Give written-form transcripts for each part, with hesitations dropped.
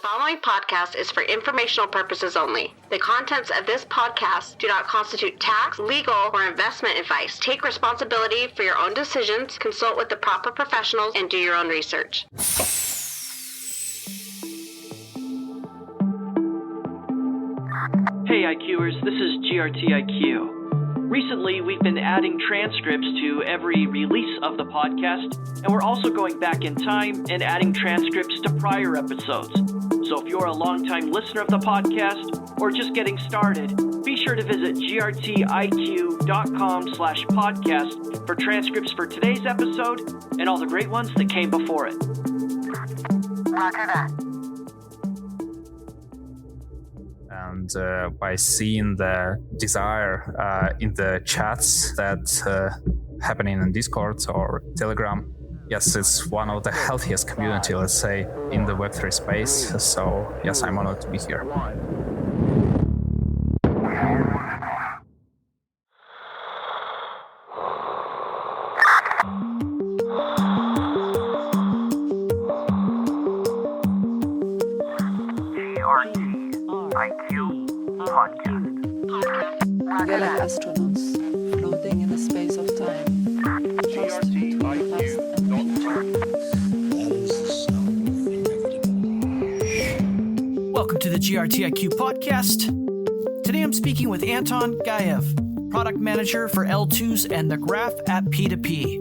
following podcast is for informational purposes only. The contents of this podcast do not constitute tax, legal, or investment advice. Take responsibility for your own decisions, consult with the proper professionals, and do your own research. Hey IQers, this is GRTiQ. Recently, we've been adding transcripts to every release of the podcast, and we're also going back in time and adding transcripts to prior episodes. So if you're a longtime listener of the podcast or just getting started, be sure to visit grtiq.com/podcast for transcripts for today's episode and all the great ones that came before it. Roger that. And by seeing the desire in the chats that happening in Discord or Telegram, yes, it's one of the healthiest community, let's say, in the Web3 space. So yes, I'm honored to be here. GRTiQ Podcast. We're like astronauts floating in the space of time. Just between past and future. Welcome to the GRTiQ Podcast. Today I'm speaking with Anton Gaev, Product Manager for L2s and The Graph at P2P.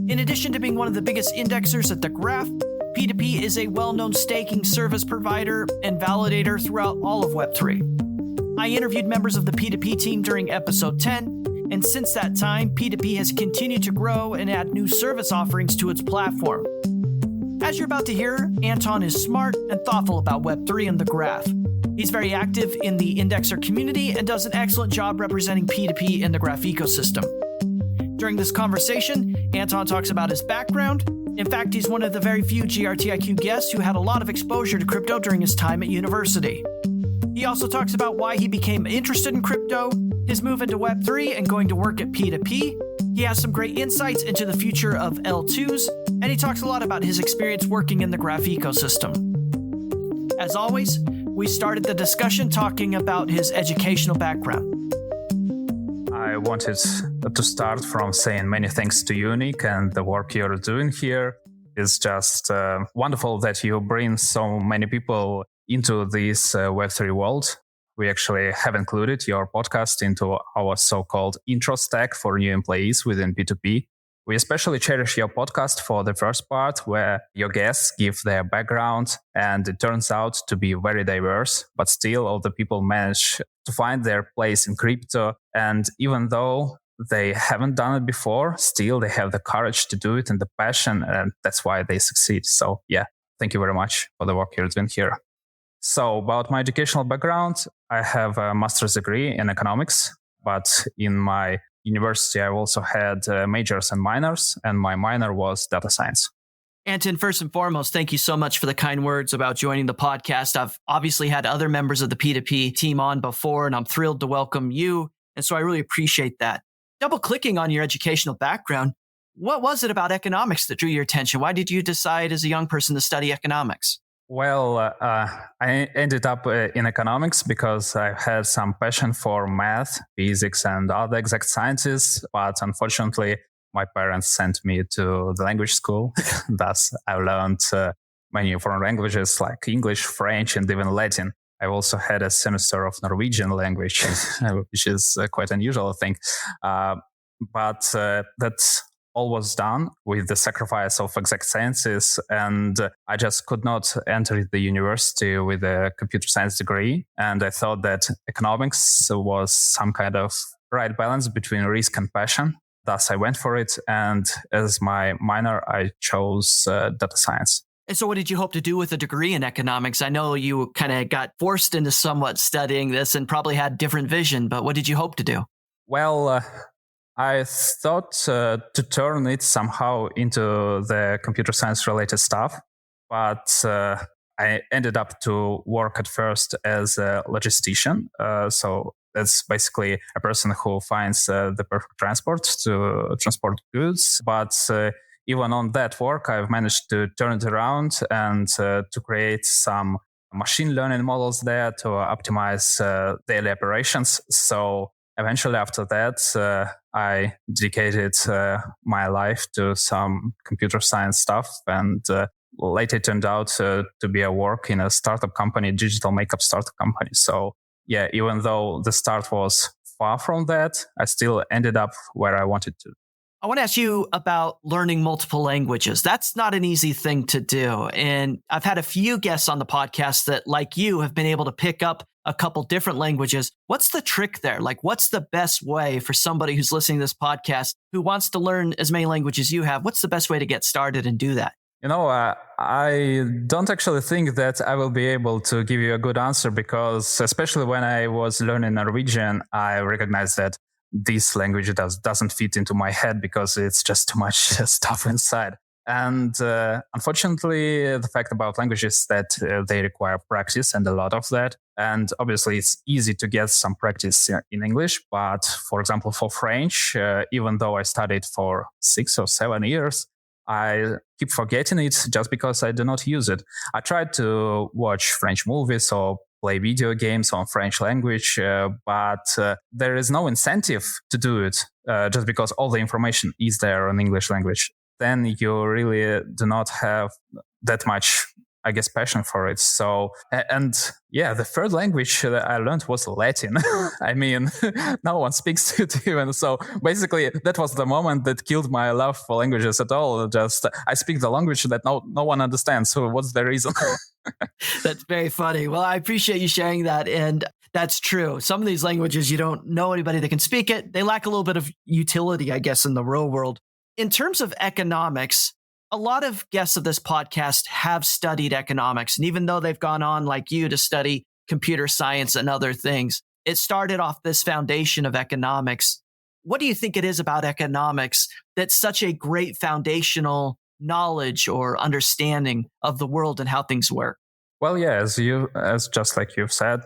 In addition to being one of the biggest indexers at The Graph, P2P is a well-known staking service provider and validator throughout all of Web3. I interviewed members of the P2P team during episode 10, and since that time, P2P has continued to grow and add new service offerings to its platform. As you're about to hear, Anton is smart and thoughtful about Web3 and The Graph. He's very active in the indexer community and does an excellent job representing P2P in the Graph ecosystem. During this conversation, Anton talks about his background. In fact, he's one of the very few GRTiQ guests who had a lot of exposure to crypto during his time at university. He also talks about why he became interested in crypto, his move into Web3, and going to work at P2P. He has some great insights into the future of L2s, and he talks a lot about his experience working in the Graph ecosystem. As always, we started the discussion talking about his educational background. I wanted to start from saying many thanks to Unique and the work you're doing here. It's just wonderful that you bring so many people into this Web3 world. We actually have included your podcast into our so-called intro stack for new employees within P2P. We especially cherish your podcast for the first part, where your guests give their background, and it turns out to be very diverse, but still all the people manage to find their place in crypto. And even though they haven't done it before, still they have the courage to do it and the passion, and that's why they succeed. So yeah, thank you very much for the work you're doing here. So about my educational background, I have a master's degree in economics, but in my university, I also had majors and minors, and my minor was data science. Anton, first and foremost, thank you so much for the kind words about joining the podcast. I've obviously had other members of the P2P team on before, and I'm thrilled to welcome you. And so I really appreciate that. Double clicking on your educational background, what was it about economics that drew your attention? Why did you decide as a young person to study economics? Well, I ended up in economics because I had some passion for math, physics, and other exact sciences. But unfortunately, my parents sent me to the language school. Thus, I learned many foreign languages like English, French, and even Latin. I also had a semester of Norwegian language, which is quite unusual, I think. But that's all was done with the sacrifice of exact sciences, and I just could not enter the university with a computer science degree. And I thought that economics was some kind of right balance between risk and passion. Thus, I went for it, and as my minor, I chose data science. And so what did you hope to do with a degree in economics? I know you kind of got forced into somewhat studying this and probably had different vision, but what did you hope to do? Well, I thought to turn it somehow into the computer science related stuff, but I ended up to work at first as a logistician. So that's basically a person who finds the perfect transport to transport goods. But even on that work, I've managed to turn it around and to create some machine learning models there to optimize daily operations. So eventually after that, I dedicated my life to some computer science stuff, and later it turned out to be a work in a startup company, digital makeup startup company. So yeah, even though the start was far from that, I still ended up where I wanted to. I want to ask you about learning multiple languages. That's not an easy thing to do. And I've had a few guests on the podcast that, like you, have been able to pick up a couple different languages. What's the trick there? Like, what's the best way for somebody who's listening to this podcast who wants to learn as many languages you have? What's the best way to get started and do that? I don't actually think that I will be able to give you a good answer, because especially when I was learning Norwegian, I recognized that this language doesn't fit into my head because it's just too much stuff inside. And unfortunately, the fact about languages is that they require practice, and a lot of that. And obviously, it's easy to get some practice in English. But for example, for French, even though I studied for 6 or 7 years, I keep forgetting it just because I do not use it. I tried to watch French movies or play video games on French language, but there is no incentive to do it just because all the information is there in English language. Then you really do not have that much, I guess, passion for it. So, and yeah, the third language that I learned was Latin. I mean, no one speaks it even. So basically, that was the moment that killed my love for languages at all. Just, I speak the language that no one understands. So what's the reason? That's very funny. Well, I appreciate you sharing that. And that's true. Some of these languages, you don't know anybody that can speak it. They lack a little bit of utility, I guess, in the real world. In terms of economics, a lot of guests of this podcast have studied economics. And even though they've gone on, like you, to study computer science and other things, it started off this foundation of economics. What do you think it is about economics that's such a great foundational knowledge or understanding of the world and how things work? Well, yeah, as just like you've said,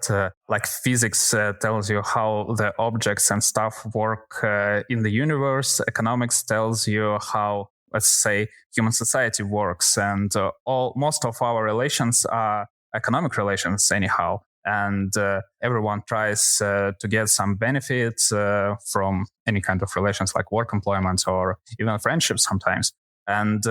like physics tells you how the objects and stuff work in the universe. Economics tells you how, let's say, human society works, and most of our relations are economic relations anyhow. And everyone tries to get some benefits from any kind of relations, like work employment or even friendship sometimes. And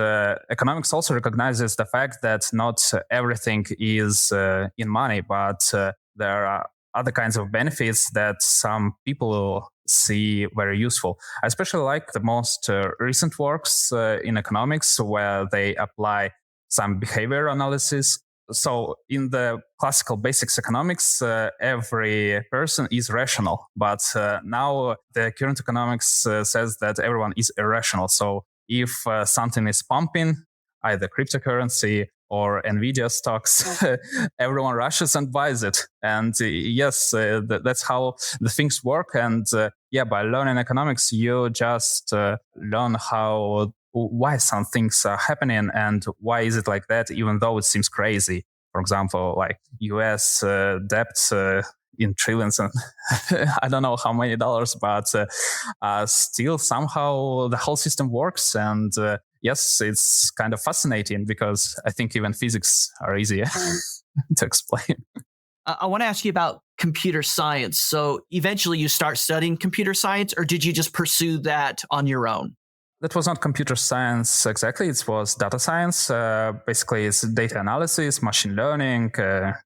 economics also recognizes the fact that not everything is in money, but there are other kinds of benefits that some people see very useful. I especially like the most recent works in economics where they apply some behavior analysis. So in the classical basics economics, every person is rational, but now the current economics says that everyone is irrational. So if something is pumping, either cryptocurrency or Nvidia stocks, everyone rushes and buys it. And yes, that's how the things work. And by learning economics, you just learn why some things are happening and why is it like that, even though it seems crazy. For example, like US debt in trillions and I don't know how many dollars, but still somehow the whole system works. And yes, it's kind of fascinating because I think even physics are easier to explain. I want to ask you about computer science. So eventually you start studying computer science, or did you just pursue that on your own? That was not computer science exactly. It was data science. Basically, it's data analysis, machine learning,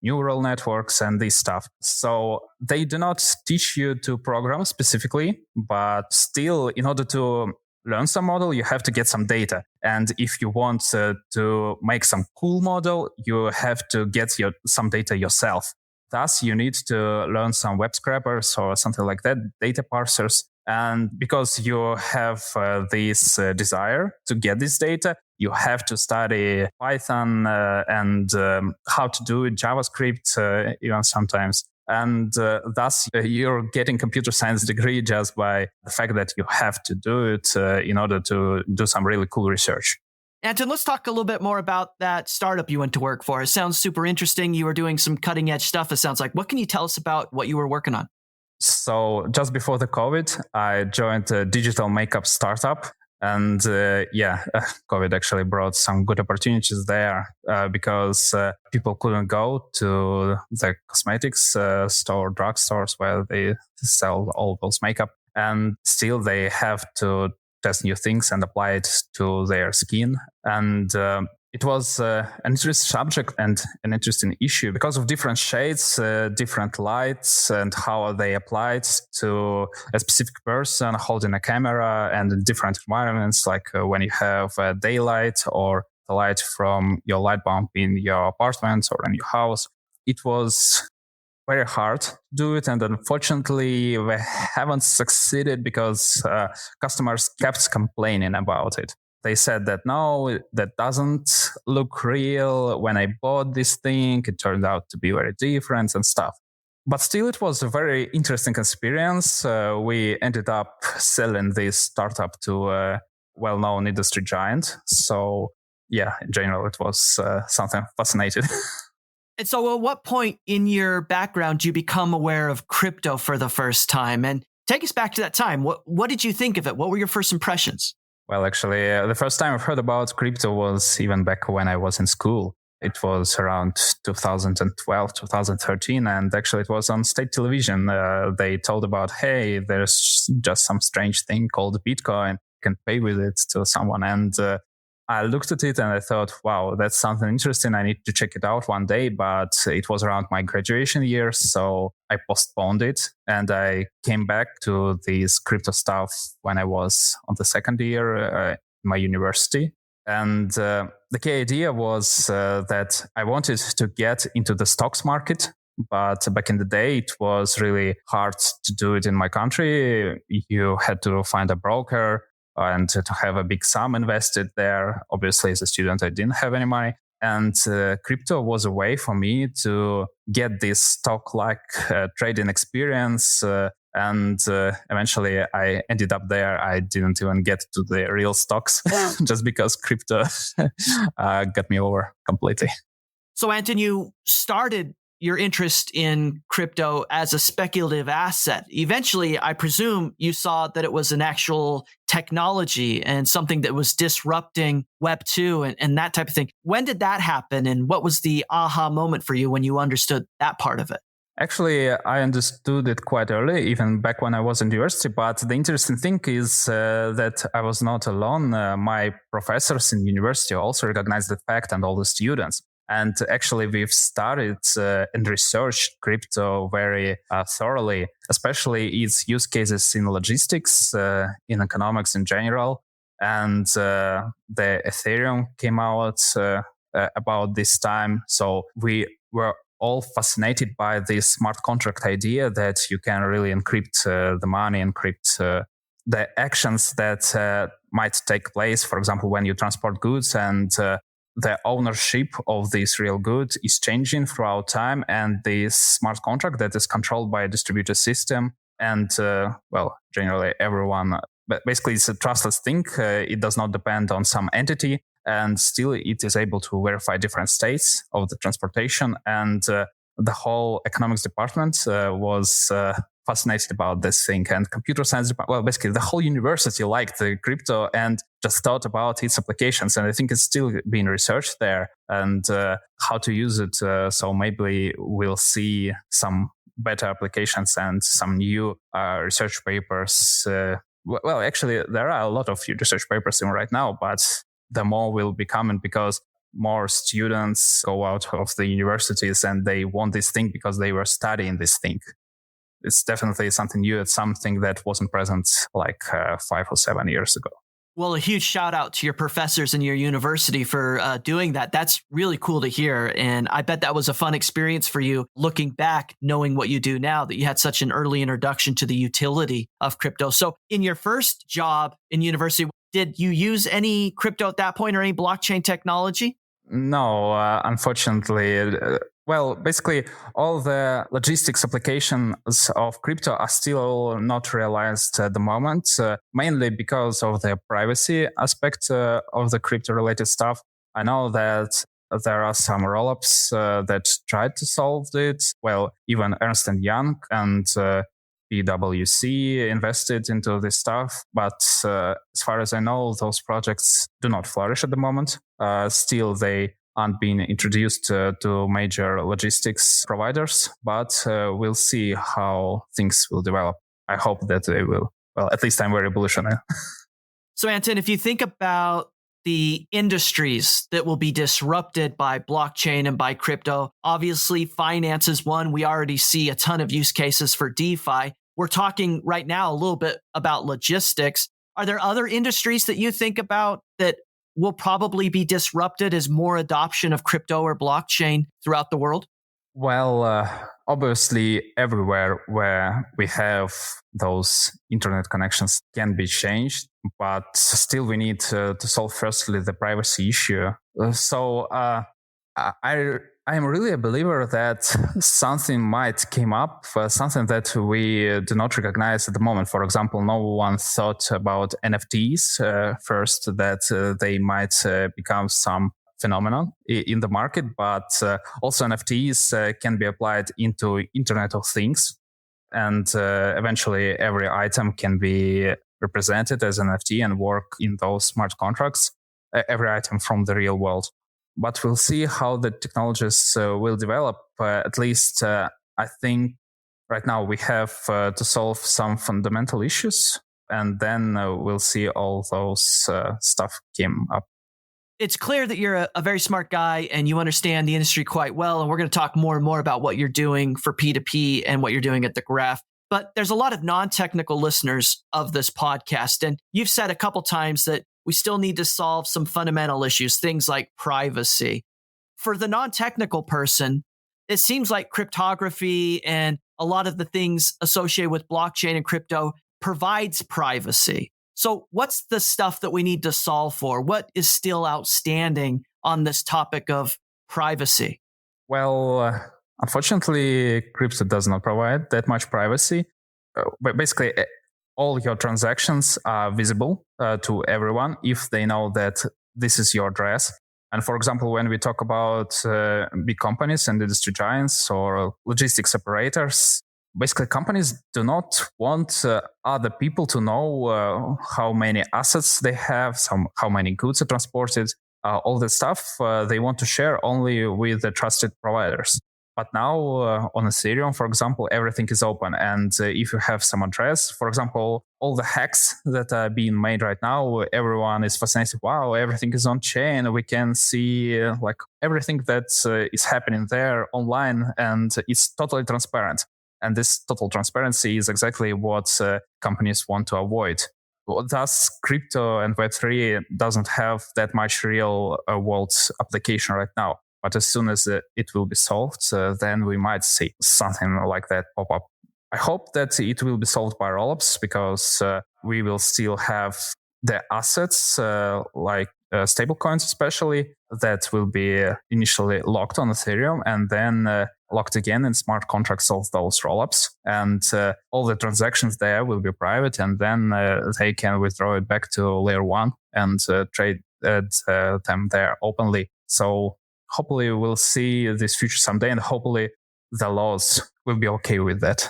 neural networks, and this stuff. So they do not teach you to program specifically, but still, in order to learn some model, you have to get some data. And if you want to make some cool model, you have to get some data yourself. Thus, you need to learn some web scrapers or something like that, data parsers. And because you have this desire to get this data, you have to study Python and how to do it, JavaScript, even sometimes. And thus, you're getting computer science degree just by the fact that you have to do it in order to do some really cool research. Anton, let's talk a little bit more about that startup you went to work for. It sounds super interesting. You were doing some cutting edge stuff, it sounds like. What can you tell us about what you were working on? So just before the COVID, I joined a digital makeup startup. And COVID actually brought some good opportunities there because people couldn't go to the cosmetics store, drugstores where they sell all those makeup. And still they have to test new things and apply it to their skin. And it was an interesting subject and an interesting issue because of different shades, different lights, and how they applied to a specific person holding a camera, and in different environments, like when you have daylight or the light from your light bulb in your apartment or in your house. It was very hard to do it, and unfortunately we haven't succeeded because customers kept complaining about it. They said that no, that doesn't look real. When I bought this thing, it turned out to be very different and stuff. But still, it was a very interesting experience. We ended up selling this startup to a well-known industry giant. So yeah, in general, it was something fascinating. And so at what point in your background do you become aware of crypto for the first time? And take us back to that time. What did you think of it? What were your first impressions? Well, actually, the first time I've heard about crypto was even back when I was in school. It was around 2012, 2013, and actually it was on state television. They told about, hey, there's just some strange thing called Bitcoin. You can pay with it to someone. And I looked at it and I thought, wow, that's something interesting. I need to check it out one day. But it was around my graduation year, so I postponed it. And I came back to this crypto stuff when I was on the second year in my university. And the key idea was that I wanted to get into the stocks market. But back in the day, it was really hard to do it in my country. You had to find a broker and to have a big sum invested there. Obviously, as a student, I didn't have any money. And crypto was a way for me to get this stock-like trading experience. And eventually I ended up there. I didn't even get to the real stocks just because crypto got me over completely. So, Anton, you started your interest in crypto as a speculative asset. Eventually, I presume you saw that it was an actual technology and something that was disrupting Web2 and that type of thing. When did that happen? And what was the aha moment for you when you understood that part of it? Actually, I understood it quite early, even back when I was in university. But the interesting thing is that I was not alone. My professors in university also recognized the fact, and all the students. And actually, we've started and researched crypto very thoroughly, especially its use cases in logistics, in economics in general. And the Ethereum came out about this time. So we were all fascinated by this smart contract idea that you can really encrypt the money, encrypt the actions that might take place, for example, when you transport goods, and the ownership of this real good is changing throughout time, and this smart contract that is controlled by a distributed system and, generally everyone, but basically it's a trustless thing. It does not depend on some entity, and still it is able to verify different states of the transportation. And the whole economics department was fascinated about this thing, and computer science, basically the whole university liked the crypto and just thought about its applications. And I think it's still being researched there and how to use it. So maybe we'll see some better applications and some new research papers. Actually, there are a lot of research papers in right now, but the more will be coming because more students go out of the universities and they want this thing because they were studying this thing. It's definitely something new. It's something that wasn't present like 5 or 7 years ago. Well, a huge shout out to your professors in your university for doing that. That's really cool to hear. And I bet that was a fun experience for you looking back, knowing what you do now, that you had such an early introduction to the utility of crypto. So in your first job in university, did you use any crypto at that point or any blockchain technology? No, unfortunately. Basically, all the logistics applications of crypto are still not realized at the moment, mainly because of the privacy aspect of the crypto-related stuff. I know that there are some rollups that tried to solve it. Well, even Ernst & Young and PwC invested into this stuff. But as far as I know, those projects do not flourish at the moment. Still, they aren't being introduced to major logistics providers, but we'll see how things will develop. I hope that they will. Well, at least I'm very bullish on it. So, Anton, if you think about the industries that will be disrupted by blockchain and by crypto, obviously finance is one. We already see a ton of use cases for DeFi. We're talking right now a little bit about logistics. Are there other industries that you think about that will probably be disrupted as more adoption of crypto or blockchain throughout the world? Well, obviously, everywhere where we have those internet connections can be changed, but still we need to solve firstly the privacy issue. I am really a believer that something might come up, something that we do not recognize at the moment. For example, no one thought about NFTs first, that they might become some phenomenon in the market, but also NFTs can be applied into Internet of Things. And eventually every item can be represented as an NFT and work in those smart contracts, every item from the real world. But we'll see how the technologies will develop. At least I think right now we have to solve some fundamental issues, and then we'll see all those stuff came up. It's clear that you're a very smart guy and you understand the industry quite well. And we're going to talk more and more about what you're doing for P2P and what you're doing at The Graph. But there's a lot of non-technical listeners of this podcast. And you've said a couple times that we still need to solve some fundamental issues, things like privacy. For the non-technical person, it seems like cryptography and a lot of the things associated with blockchain and crypto provides privacy. So what's the stuff that we need to solve for? What is still outstanding on this topic of privacy? Well, unfortunately, crypto does not provide that much privacy. But basically, all your transactions are visible to everyone if they know that this is your address. And for example, when we talk about big companies and industry giants or logistics operators, basically companies do not want other people to know how many assets they have, how many goods are transported, all that stuff. They want to share only with the trusted providers. But now on Ethereum, for example, everything is open. And if you have some address, for example, all the hacks that are being made right now, everyone is fascinated. Wow, everything is on chain. We can see like everything that is happening there online, and it's totally transparent. And this total transparency is exactly what companies want to avoid. Thus, crypto and Web3 doesn't have that much real world application right now. But as soon as it will be solved, then we might see something like that pop up. I hope that it will be solved by rollups, because we will still have the assets like stablecoins especially, that will be initially locked on Ethereum and then locked again in smart contracts of those rollups. And all the transactions there will be private, and then they can withdraw it back to layer one and trade them there openly. So hopefully we'll see this future someday, and hopefully the laws will be okay with that.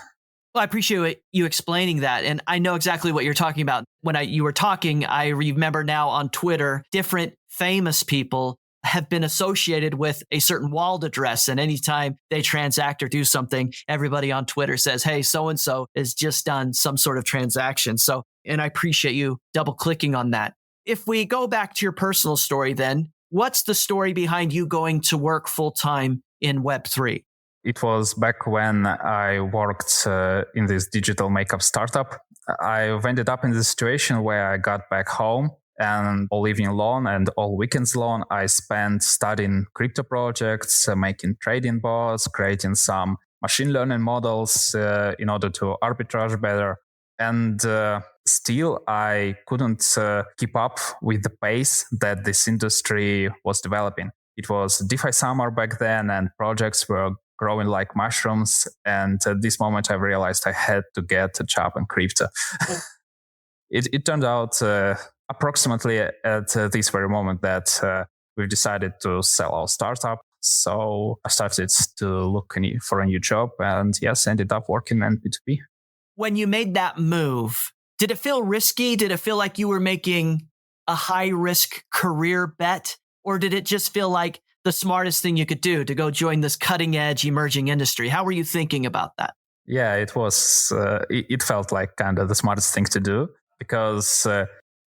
Well, I appreciate you explaining that. And I know exactly what you're talking about. When you were talking, I remember now on Twitter, different famous people have been associated with a certain wallet address. And anytime they transact or do something, everybody on Twitter says, hey, so-and-so has just done some sort of transaction. So, and I appreciate you double clicking on that. If we go back to your personal story, then what's the story behind you going to work full time in Web3? It was back when I worked in this digital makeup startup. I ended up in the situation where I got back home, and all evening long and all weekends long, I spent studying crypto projects, making trading bots, creating some machine learning models in order to arbitrage better. And still, I couldn't keep up with the pace that this industry was developing. It was DeFi summer back then, and projects were growing like mushrooms. And at this moment, I realized I had to get a job in crypto. It turned out approximately at this very moment that we've decided to sell our startup. So I started to look for a new job, and yes, ended up working in P2P. when you made that move, did it feel risky? Did it feel like you were making a high-risk career bet? Or did it just feel like the smartest thing you could do to go join this cutting-edge emerging industry? How were you thinking about that? Yeah, it was. It felt like kind of the smartest thing to do because,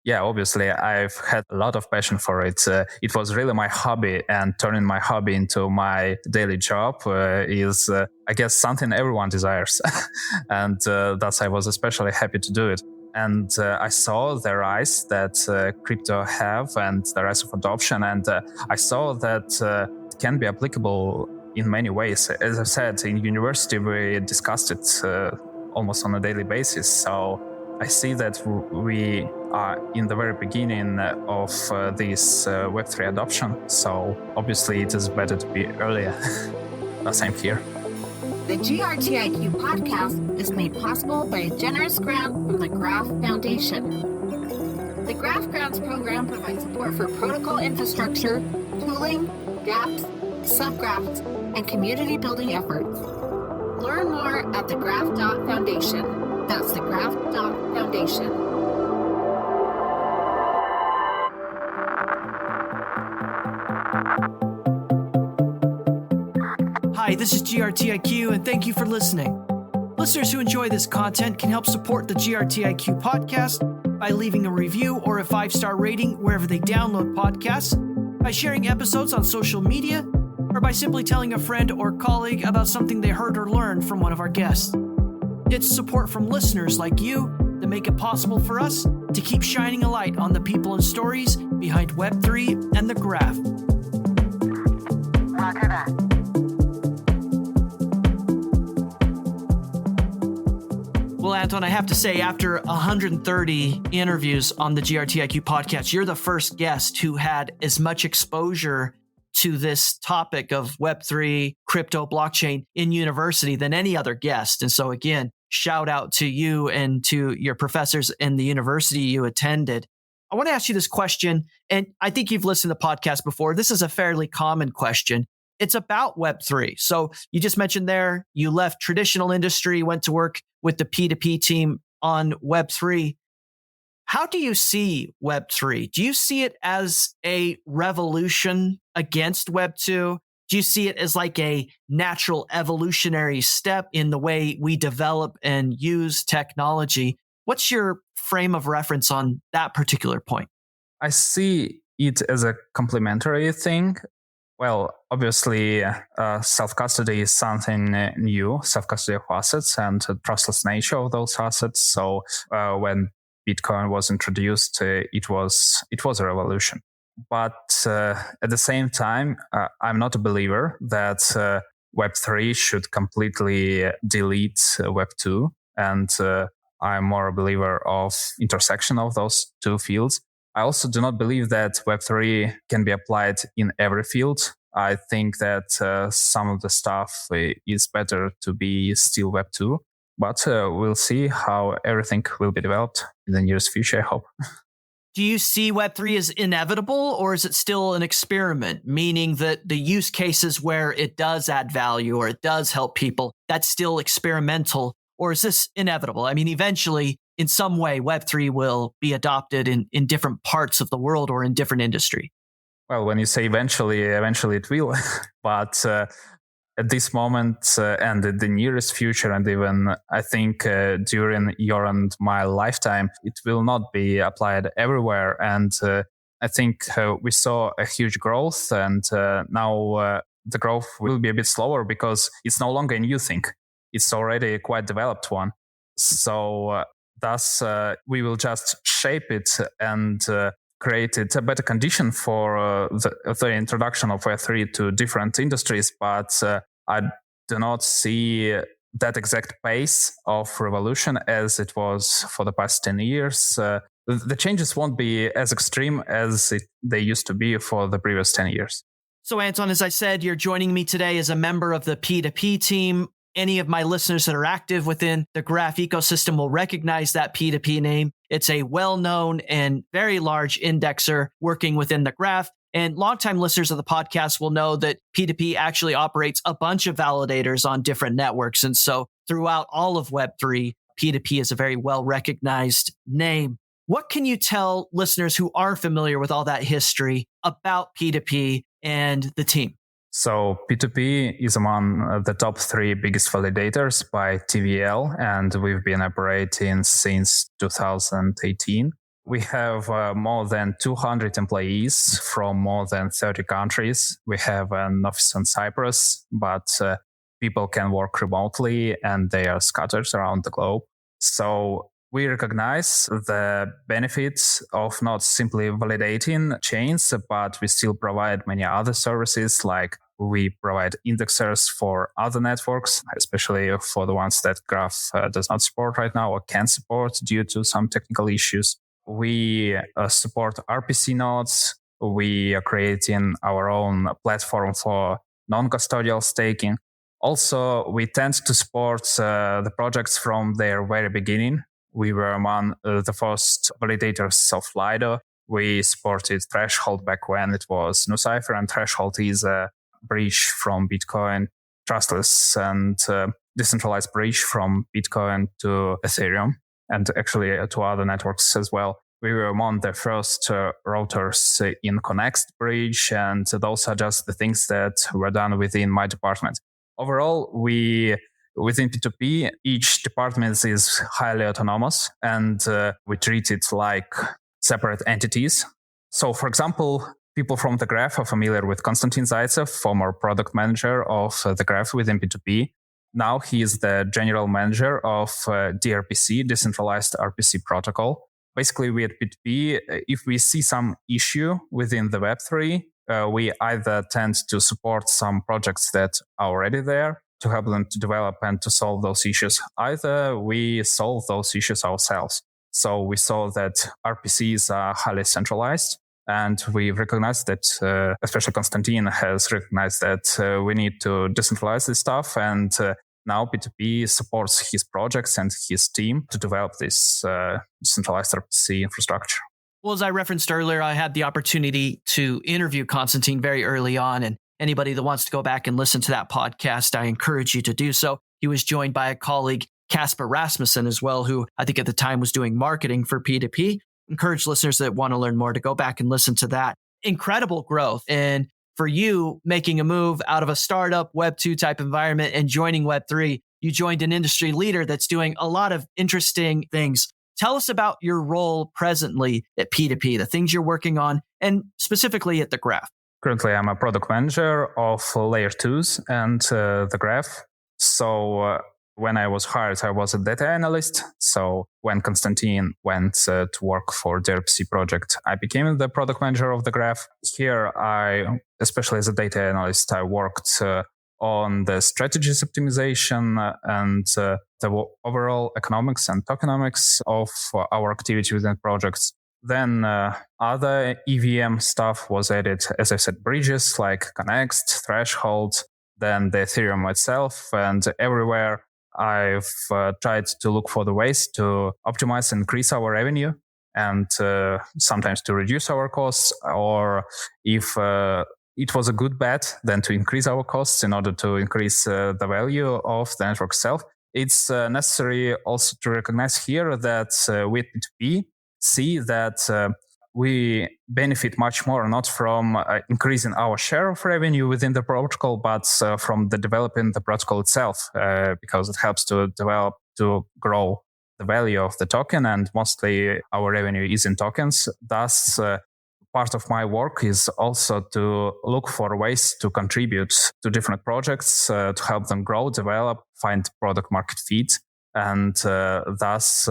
obviously, I've had a lot of passion for it. It was really my hobby, and turning my hobby into my daily job is, I guess, something everyone desires, and thus I was especially happy to do it. And I saw the rise that crypto have and the rise of adoption, and I saw that it can be applicable in many ways. As I said, in university, we discussed it almost on a daily basis. So I see that we are in the very beginning of this Web3 adoption. So obviously it is better to be earlier. Same here. The GRTiQ Podcast is made possible by a generous grant from the Graph Foundation. The Graph Grants program provides support for protocol infrastructure, tooling, dApps, subgraphs, and community building efforts. Learn more at thegraph.foundation. That's thegraph.foundation. Hi, this is GRTiQ, and thank you for listening. Listeners who enjoy this content can help support the GRTiQ podcast by leaving a review or a 5-star rating wherever they download podcasts, by sharing episodes on social media, or by simply telling a friend or colleague about something they heard or learned from one of our guests. It's support from listeners like you that make it possible for us to keep shining a light on the people and stories behind Web3 and the Graph. Roger that. Well, Anton, I have to say, after 130 interviews on the GRTiQ podcast, you're the first guest who had as much exposure to this topic of Web3, crypto, blockchain in university than any other guest. And so again, shout out to you and to your professors in the university you attended. I want to ask you this question, and I think you've listened to the podcast before. This is a fairly common question. It's about Web3. So you just mentioned there, you left traditional industry, went to work with the P2P team on Web3. How do you see Web3? Do you see it as a revolution against Web2? Do you see it as like a natural evolutionary step in the way we develop and use technology? What's your frame of reference on that particular point? I see it as a complementary thing. Well, obviously, self-custody is something new, self-custody of assets and the trustless nature of those assets. So when Bitcoin was introduced, it was a revolution. But at the same time, I'm not a believer that Web3 should completely delete Web2. And I'm more a believer of intersection of those two fields. I also do not believe that Web3 can be applied in every field. I think that some of the stuff is better to be still Web2. But we'll see how everything will be developed in the nearest future, I hope. Do you see Web3 as inevitable, or is it still an experiment, meaning that the use cases where it does add value or it does help people, that's still experimental, or is this inevitable? I mean, eventually, in some way, Web3 will be adopted in different parts of the world or in different industry. Well, when you say eventually it will. But at this moment and the nearest future, and even I think during your and my lifetime, it will not be applied everywhere. And I think we saw a huge growth, and now the growth will be a bit slower because it's no longer a new thing. It's already a quite developed one. So thus, we will just shape it and create a better condition for the introduction of Web3 to different industries. But I do not see that exact pace of revolution as it was for the past 10 years. The changes won't be as extreme as they used to be for the previous 10 years. So, Anton, as I said, you're joining me today as a member of the P2P team. Any of my listeners that are active within the Graph ecosystem will recognize that P2P name. It's a well-known and very large indexer working within the Graph. And longtime listeners of the podcast will know that P2P actually operates a bunch of validators on different networks. And so throughout all of Web3, P2P is a very well-recognized name. What can you tell listeners who aren't familiar with all that history about P2P and the team? So P2P is among the top 3 biggest validators by TVL, and we've been operating since 2018. We have more than 200 employees from more than 30 countries. We have an office in Cyprus, but people can work remotely and they are scattered around the globe. So we recognize the benefits of not simply validating chains, but we still provide many other services, like we provide indexers for other networks, especially for the ones that Graph does not support right now or can support due to some technical issues. We support RPC nodes. We are creating our own platform for non-custodial staking. Also, we tend to support the projects from their very beginning. We were among the first validators of Lido. We supported Threshold back when it was NuCypher, and Threshold is a bridge from Bitcoin, trustless and decentralized bridge from Bitcoin to Ethereum, and actually to other networks as well. We were among the first routers in Connext bridge, and those are just the things that were done within my department. Overall, within P2P, each department is highly autonomous, and we treat it like separate entities. So, for example, people from The Graph are familiar with Konstantin Zaitsev, former product manager of The Graph within P2P. Now he is the general manager of DRPC, Decentralized RPC Protocol. Basically, we at P2P, if we see some issue within the Web3, we either tend to support some projects that are already there to help them to develop and to solve those issues. Either we solve those issues ourselves. So we saw that RPCs are highly centralized, and we recognize that, especially Konstantin has recognized that we need to decentralize this stuff, and now P2P supports his projects and his team to develop this centralized RPC infrastructure. Well, as I referenced earlier, I had the opportunity to interview Konstantin very early on, and anybody that wants to go back and listen to that podcast, I encourage you to do so. He was joined by a colleague, Casper Rasmussen, as well, who I think at the time was doing marketing for P2P. Encourage listeners that want to learn more to go back and listen to that. Incredible growth. And for you, making a move out of a startup Web2 type environment and joining Web3, you joined an industry leader that's doing a lot of interesting things. Tell us about your role presently at P2P, the things you're working on, and specifically at The Graph. Currently, I'm a product manager of Layer 2s and The Graph. So when I was hired, I was a data analyst. So when Konstantin went to work for the RPC project, I became the product manager of The Graph. Here, especially as a data analyst, I worked on the strategies optimization and the overall economics and tokenomics of our activity within projects. Then other EVM stuff was added, as I said, bridges like Connext, Threshold, then the Ethereum itself, and everywhere I've tried to look for the ways to optimize and increase our revenue, and sometimes to reduce our costs, or if it was a good bet, then to increase our costs in order to increase the value of the network itself. It's necessary also to recognize here that with P2P, see that we benefit much more not from increasing our share of revenue within the protocol, but from the developing the protocol itself, because it helps to develop, to grow the value of the token, and mostly our revenue is in tokens. Thus, part of my work is also to look for ways to contribute to different projects, to help them grow, develop, find product market fit, and thus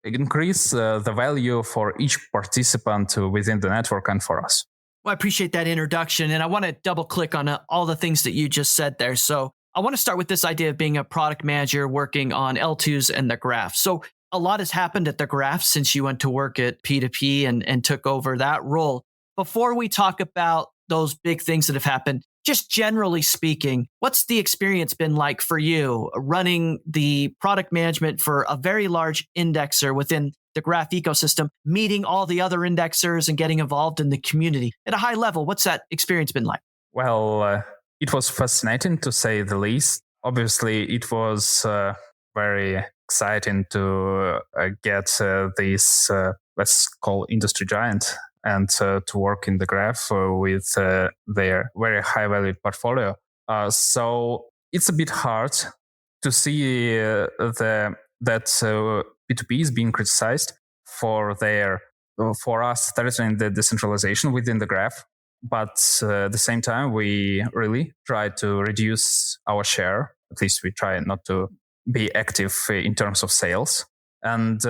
increase the value for each participant within the network and for us. Well, I appreciate that introduction, and I want to double click on all the things that you just said there. So I want to start with this idea of being a product manager working on L2s and The Graph. So a lot has happened at The Graph since you went to work at P2P and took over that role. Before we talk about those big things that have happened, just generally speaking, what's the experience been like for you running the product management for a very large indexer within the Graph ecosystem, meeting all the other indexers and getting involved in the community? At a high level, what's that experience been like? Well, it was fascinating to say the least. Obviously, it was very exciting to get this, let's call industry giant, and to work in the graph with their very high valued portfolio. So it's a bit hard to see that P2P is being criticized for us threatening the decentralization within the graph. But at the same time, we really try to reduce our share. At least we try not to be active in terms of sales. And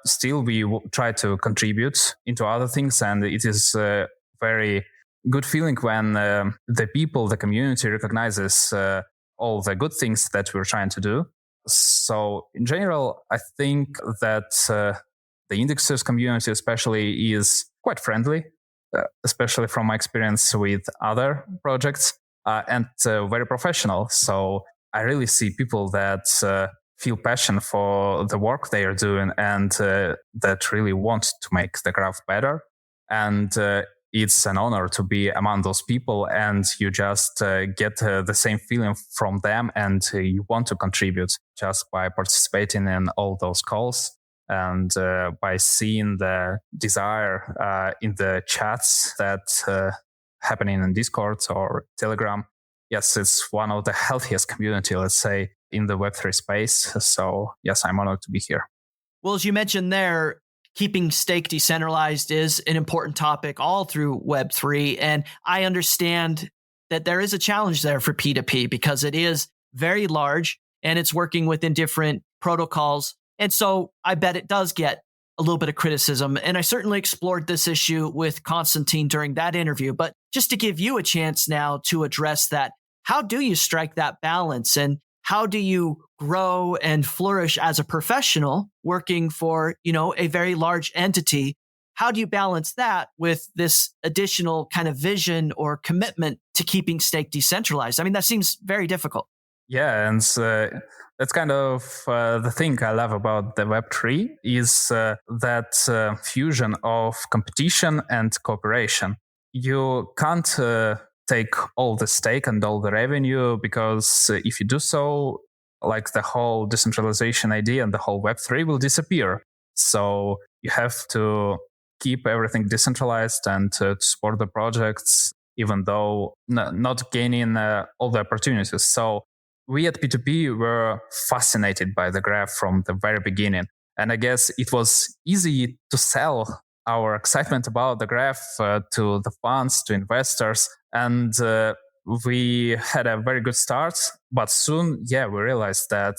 still, we try to contribute into other things. And it is a very good feeling when the people, the community recognizes all the good things that we're trying to do. So in general, I think that the indexers community especially is quite friendly, especially from my experience with other projects, and very professional. So I really see people that feel passion for the work they are doing and that really want to make the graph better. And it's an honor to be among those people, and you just get the same feeling from them, and you want to contribute just by participating in all those calls and by seeing the desire in the chats that happening in Discord or Telegram. Yes, it's one of the healthiest community, let's say, in the Web3 space. So yes, I'm honored to be here. Well, as you mentioned there, keeping stake decentralized is an important topic all through Web3. And I understand that there is a challenge there for P2P because it is very large and it's working within different protocols. And so I bet it does get a little bit of criticism. And I certainly explored this issue with Konstantin during that interview. But just to give you a chance now to address that, how do you strike that balance? And how do you grow and flourish as a professional working for, a very large entity? How do you balance that with this additional kind of vision or commitment to keeping stake decentralized? I mean, that seems very difficult. Yeah, and that's kind of the thing I love about the Web3 is that fusion of competition and cooperation. You can't take all the stake and all the revenue, because if you do so, like the whole decentralization idea and the whole Web3 will disappear. So you have to keep everything decentralized and to support the projects, even though not gaining all the opportunities. So we at P2P were fascinated by the graph from the very beginning. And I guess it was easy to sell our excitement about the graph to the funds, to investors. And we had a very good start. But soon, we realized that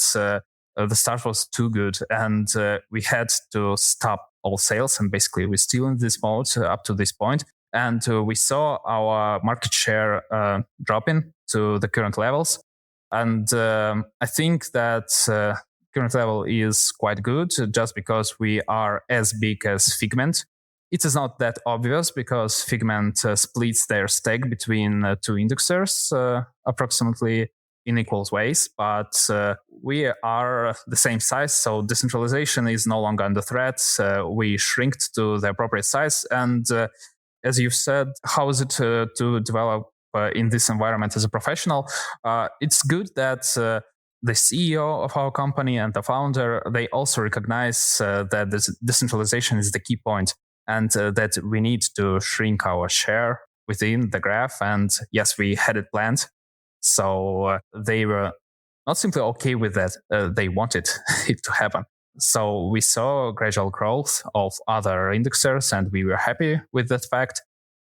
the start was too good. And we had to stop all sales. And basically, we're still in this mode up to this point. And we saw our market share dropping to the current levels. And I think that current level is quite good just because we are as big as Figment. It is not that obvious because Figment splits their stake between two indexers approximately in equal ways, but we are the same size, so decentralization is no longer under threat. We shrink to the appropriate size. And as you've said, how is it to develop in this environment as a professional? It's good that the CEO of our company and the founder, they also recognize that this decentralization is the key point, and that we need to shrink our share within the graph. And yes, we had it planned. So they were not simply okay with that, they wanted it to happen. So we saw gradual growth of other indexers, and we were happy with that fact.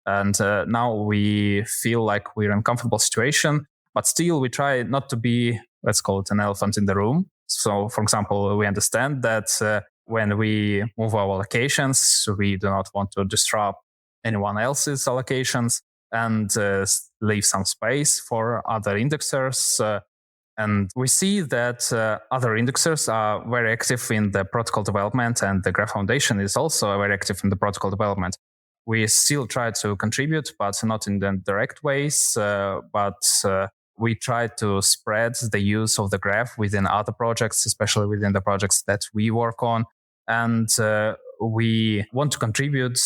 And now we feel like we're in a comfortable situation, but still we try not to be, let's call it, an elephant in the room. So, for example, we understand that when we move our allocations, we do not want to disrupt anyone else's allocations and leave some space for other indexers. And we see that other indexers are very active in the protocol development, and the Graph Foundation is also very active in the protocol development. We still try to contribute, but not in the direct ways. But we try to spread the use of the graph within other projects, especially within the projects that we work on. And we want to contribute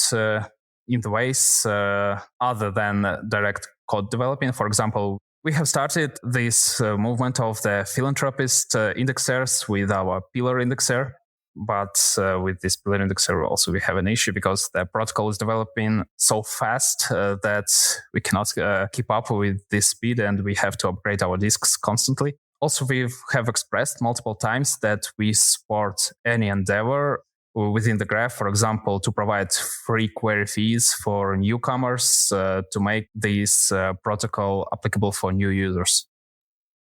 in the ways other than direct code developing. For example, We have started this movement of the philanthropist indexers with our pillar indexer. But with this pillar indexer also we have an issue because the protocol is developing so fast that we cannot keep up with this speed, and we have to upgrade our disks constantly. Also, we have expressed multiple times that we support any endeavor within the graph, for example, to provide free query fees for newcomers to make this protocol applicable for new users.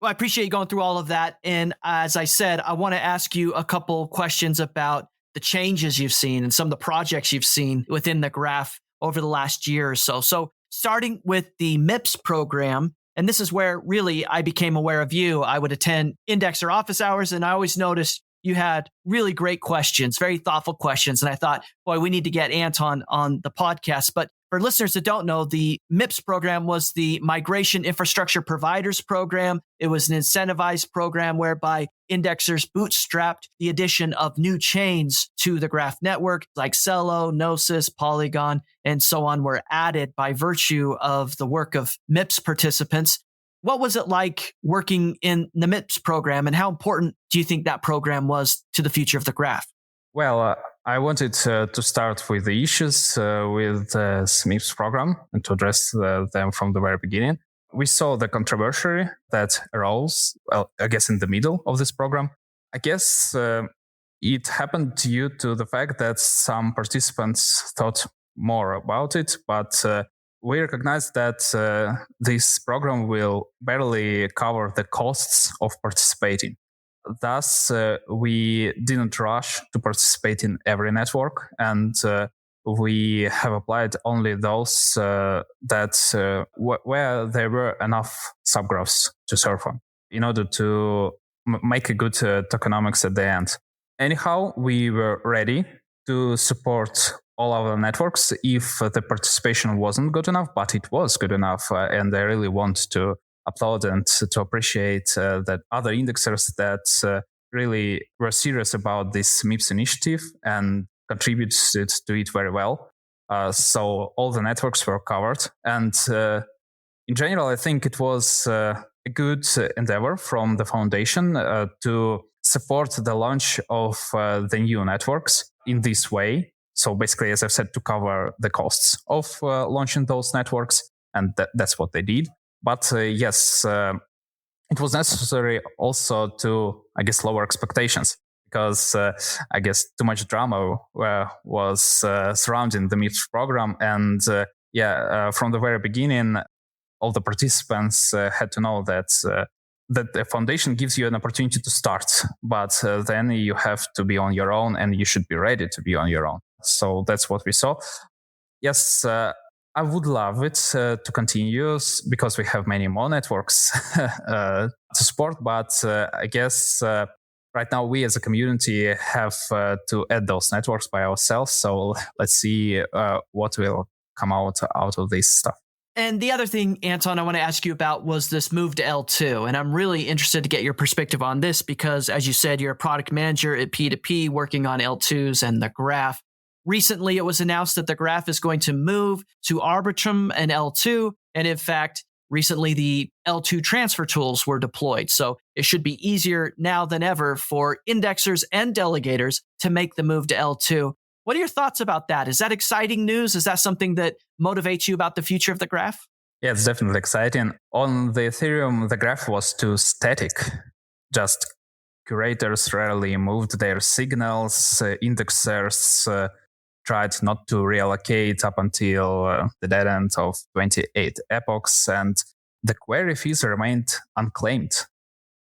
Well, I appreciate you going through all of that. And as I said, I want to ask you a couple questions about the changes you've seen and some of the projects you've seen within the graph over the last year or so. So starting with the MIPS program, and this is where really I became aware of you. I would attend indexer office hours, and I always noticed you had really great questions, very thoughtful questions. And I thought, boy, we need to get Anton on the podcast. But for listeners that don't know, the MIPS program was the Migration Infrastructure Providers Program. It was an incentivized program whereby indexers bootstrapped the addition of new chains to the graph network, like Celo, Gnosis, Polygon, and so on, were added by virtue of the work of MIPS participants. What was it like working in the MIPS program, and how important do you think that program was to the future of the graph? Well, I wanted to start with the issues with the MIPS program and to address them from the very beginning. We saw the controversy that arose, well, I guess, in the middle of this program. I guess it happened due to the fact that some participants thought more about it, but we recognize that this program will barely cover the costs of participating. Thus, we didn't rush to participate in every network, and we have applied only those that where there were enough subgraphs to serve on in order to make a good tokenomics at the end. Anyhow, we were ready to support all our networks if the participation wasn't good enough, but it was good enough, and I really want to applaud and to appreciate that other indexers that really were serious about this MIPS initiative and contributed to it very well. So all the networks were covered. And in general, I think it was a good endeavor from the foundation to support the launch of the new networks in this way. So basically, as I've said, to cover the costs of launching those networks. And that's what they did. But yes, it was necessary also to, I guess, lower expectations because I guess too much drama was surrounding the MIPS program. And from the very beginning, all the participants had to know that the foundation gives you an opportunity to start, but then you have to be on your own and you should be ready to be on your own. So that's what we saw. Yes, I would love it to continue because we have many more networks to support. But I guess right now we as a community have to add those networks by ourselves. So let's see what will come out of this stuff. And the other thing, Anton, I want to ask you about was this move to L2. And I'm really interested to get your perspective on this because, as you said, you're a product manager at P2P working on L2s and the graph. Recently, it was announced that the graph is going to move to Arbitrum and L2. And in fact, recently the L2 transfer tools were deployed. So it should be easier now than ever for indexers and delegators to make the move to L2. What are your thoughts about that? Is that exciting news? Is that something that motivates you about the future of the graph? Yeah, it's definitely exciting. On the Ethereum, the graph was too static. Just curators rarely moved their signals, indexers tried not to reallocate up until the dead end of 28 epochs, and the query fees remained unclaimed.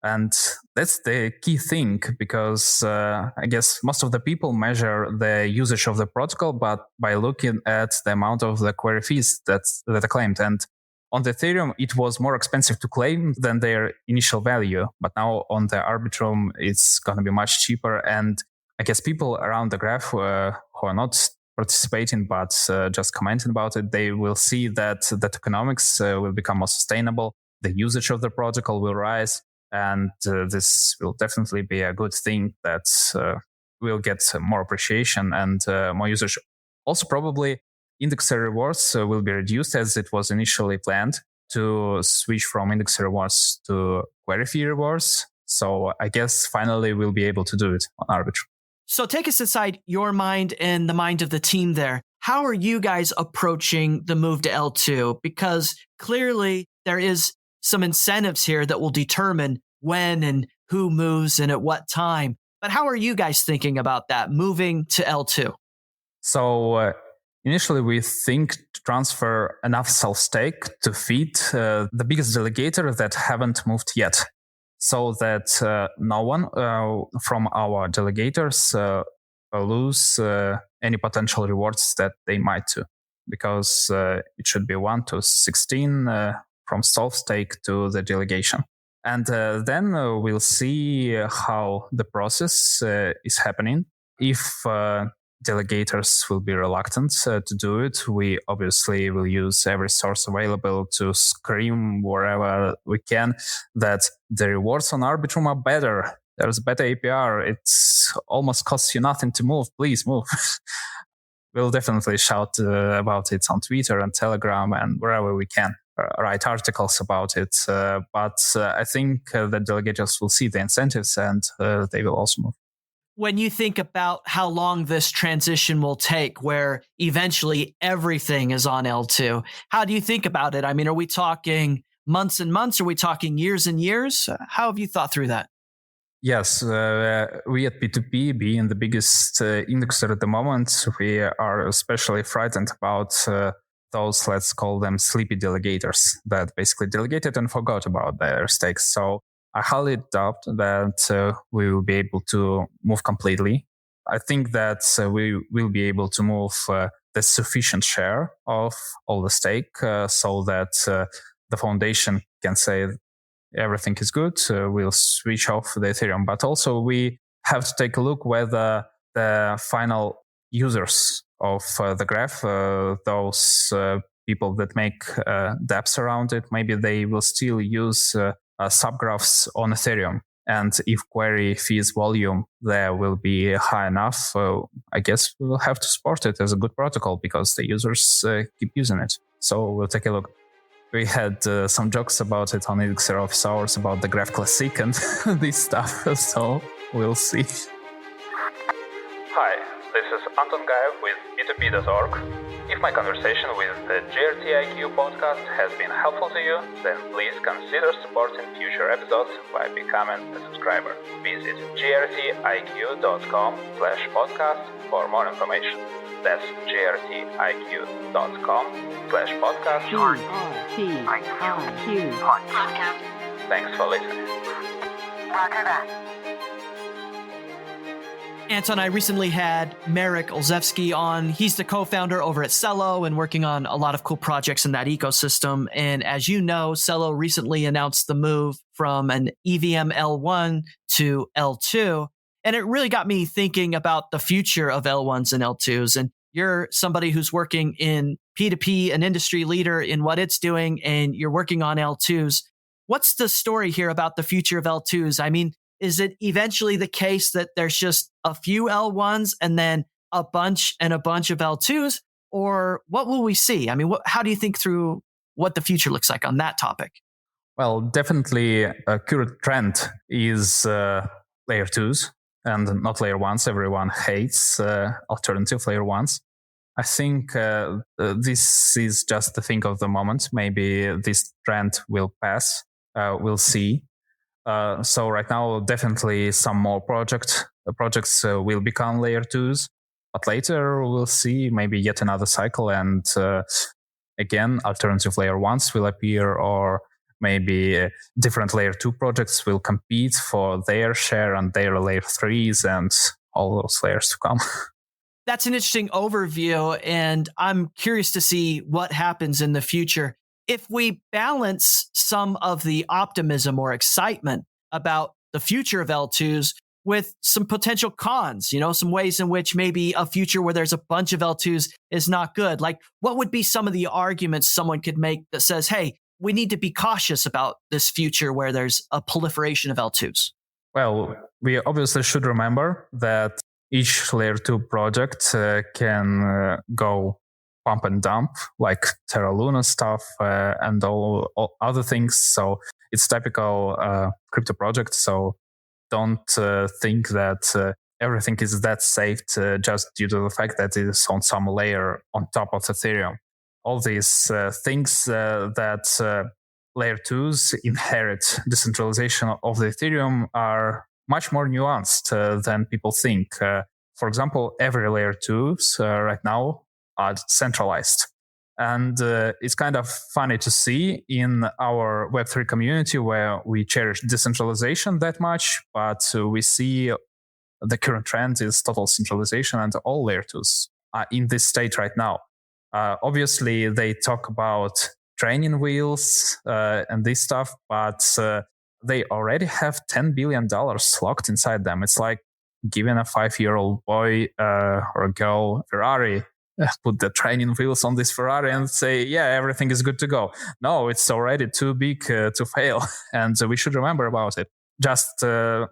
And that's the key thing, because I guess most of the people measure the usage of the protocol, but by looking at the amount of the query fees that are claimed. And on the Ethereum, it was more expensive to claim than their initial value. But now on the Arbitrum, it's going to be much cheaper. And I guess people around the graph who are not participating, but just commenting about it, they will see that the tokenomics will become more sustainable. The usage of the protocol will rise. And this will definitely be a good thing that will get more appreciation and more usage. Also, probably indexer rewards will be reduced as it was initially planned. to switch from index rewards to query fee rewards. So I guess finally we'll be able to do it on Arbitrum. So take us inside your mind and the mind of the team there. How are you guys approaching the move to L2? Because clearly there is some incentives here that will determine when and who moves and at what time. But how are you guys thinking about that, moving to L2? So initially we think to transfer enough self-stake to feed the biggest delegator that haven't moved yet, so that no one from our delegators lose any potential rewards that they might do, because it should be 1 to 16 from self-stake to the delegation. And then we'll see how the process is happening. If delegators will be reluctant to do it, we obviously will use every source available to scream wherever we can that the rewards on Arbitrum are better. There's better APR. It's almost costs you nothing to move. Please move. We'll definitely shout about it on Twitter and Telegram and wherever we can. Write articles about it. But I think the delegators will see the incentives and they will also move. When you think about how long this transition will take, where eventually everything is on L2, how do you think about it? I mean, are we talking months and months? Are we talking years and years? How have you thought through that? Yes, we at P2P, being the biggest indexer at the moment, we are especially frightened about those, let's call them sleepy delegators, that basically delegated and forgot about their stakes. So I highly doubt that we will be able to move completely. I think that we will be able to move the sufficient share of all the stake so that the foundation can say everything is good. We'll switch off the Ethereum. But also we have to take a look whether the final users of the graph, those people that make dApps around it, maybe they will still use subgraphs on Ethereum. And if query fees volume there will be high enough, I guess we will have to support it as a good protocol because the users keep using it. So we'll take a look. We had some jokes about it on Elixir Office Hours about the Graph Classic and this stuff, so we'll see. Hi, this is Anton Gaev with P2P.org. If my conversation with the GRTiQ Podcast has been helpful to you, then please consider supporting future episodes by becoming a subscriber. Visit grtiq.com/podcast for more information. That's grtiq.com/podcast. GRTiQ Podcast. Thanks for listening. Roger that. Anton, I recently had Marek Olszewski on. He's the co-founder over at Celo and working on a lot of cool projects in that ecosystem. And as you know, Celo recently announced the move from an EVM L1 to L2. And it really got me thinking about the future of L1s and L2s. And you're somebody who's working in P2P, an industry leader in what it's doing, and you're working on L2s. What's the story here about the future of L2s? I mean, is it eventually the case that there's just a few L1s and then a bunch of L2s? Or what will we see? I mean, how do you think through what the future looks like on that topic? Well, definitely a current trend is layer 2s and not layer 1s. Everyone hates alternative layer 1s. I think this is just the thing of the moment. Maybe this trend will pass. We'll see. So right now, definitely some more projects will become layer 2s, but later we'll see maybe yet another cycle, and again, alternative layer 1s will appear, or maybe different layer 2 projects will compete for their share and their layer 3s and all those layers to come. That's an interesting overview, and I'm curious to see what happens in the future. If we balance some of the optimism or excitement about the future of L2s with some potential cons, some ways in which maybe a future where there's a bunch of L2s is not good, like what would be some of the arguments someone could make that says, hey, we need to be cautious about this future where there's a proliferation of L2s? Well, we obviously should remember that each layer 2 project can go pump and dump, like Terra Luna stuff and all other things. So it's typical crypto project. So don't think that everything is that safe just due to the fact that it is on some layer on top of Ethereum. All these things that layer 2s inherit decentralization of the Ethereum are much more nuanced than people think. For example, every layer 2s right now are centralized. And it's kind of funny to see in our Web3 community where we cherish decentralization that much, but we see the current trend is total centralization, and all layer 2s are in this state right now. Obviously, they talk about training wheels and this stuff, but they already have $10 billion locked inside them. It's like giving a 5-year-old boy or girl Ferrari, put the training wheels on this Ferrari and say, yeah, everything is good to go. No, it's already too big to fail. And we should remember about it. Just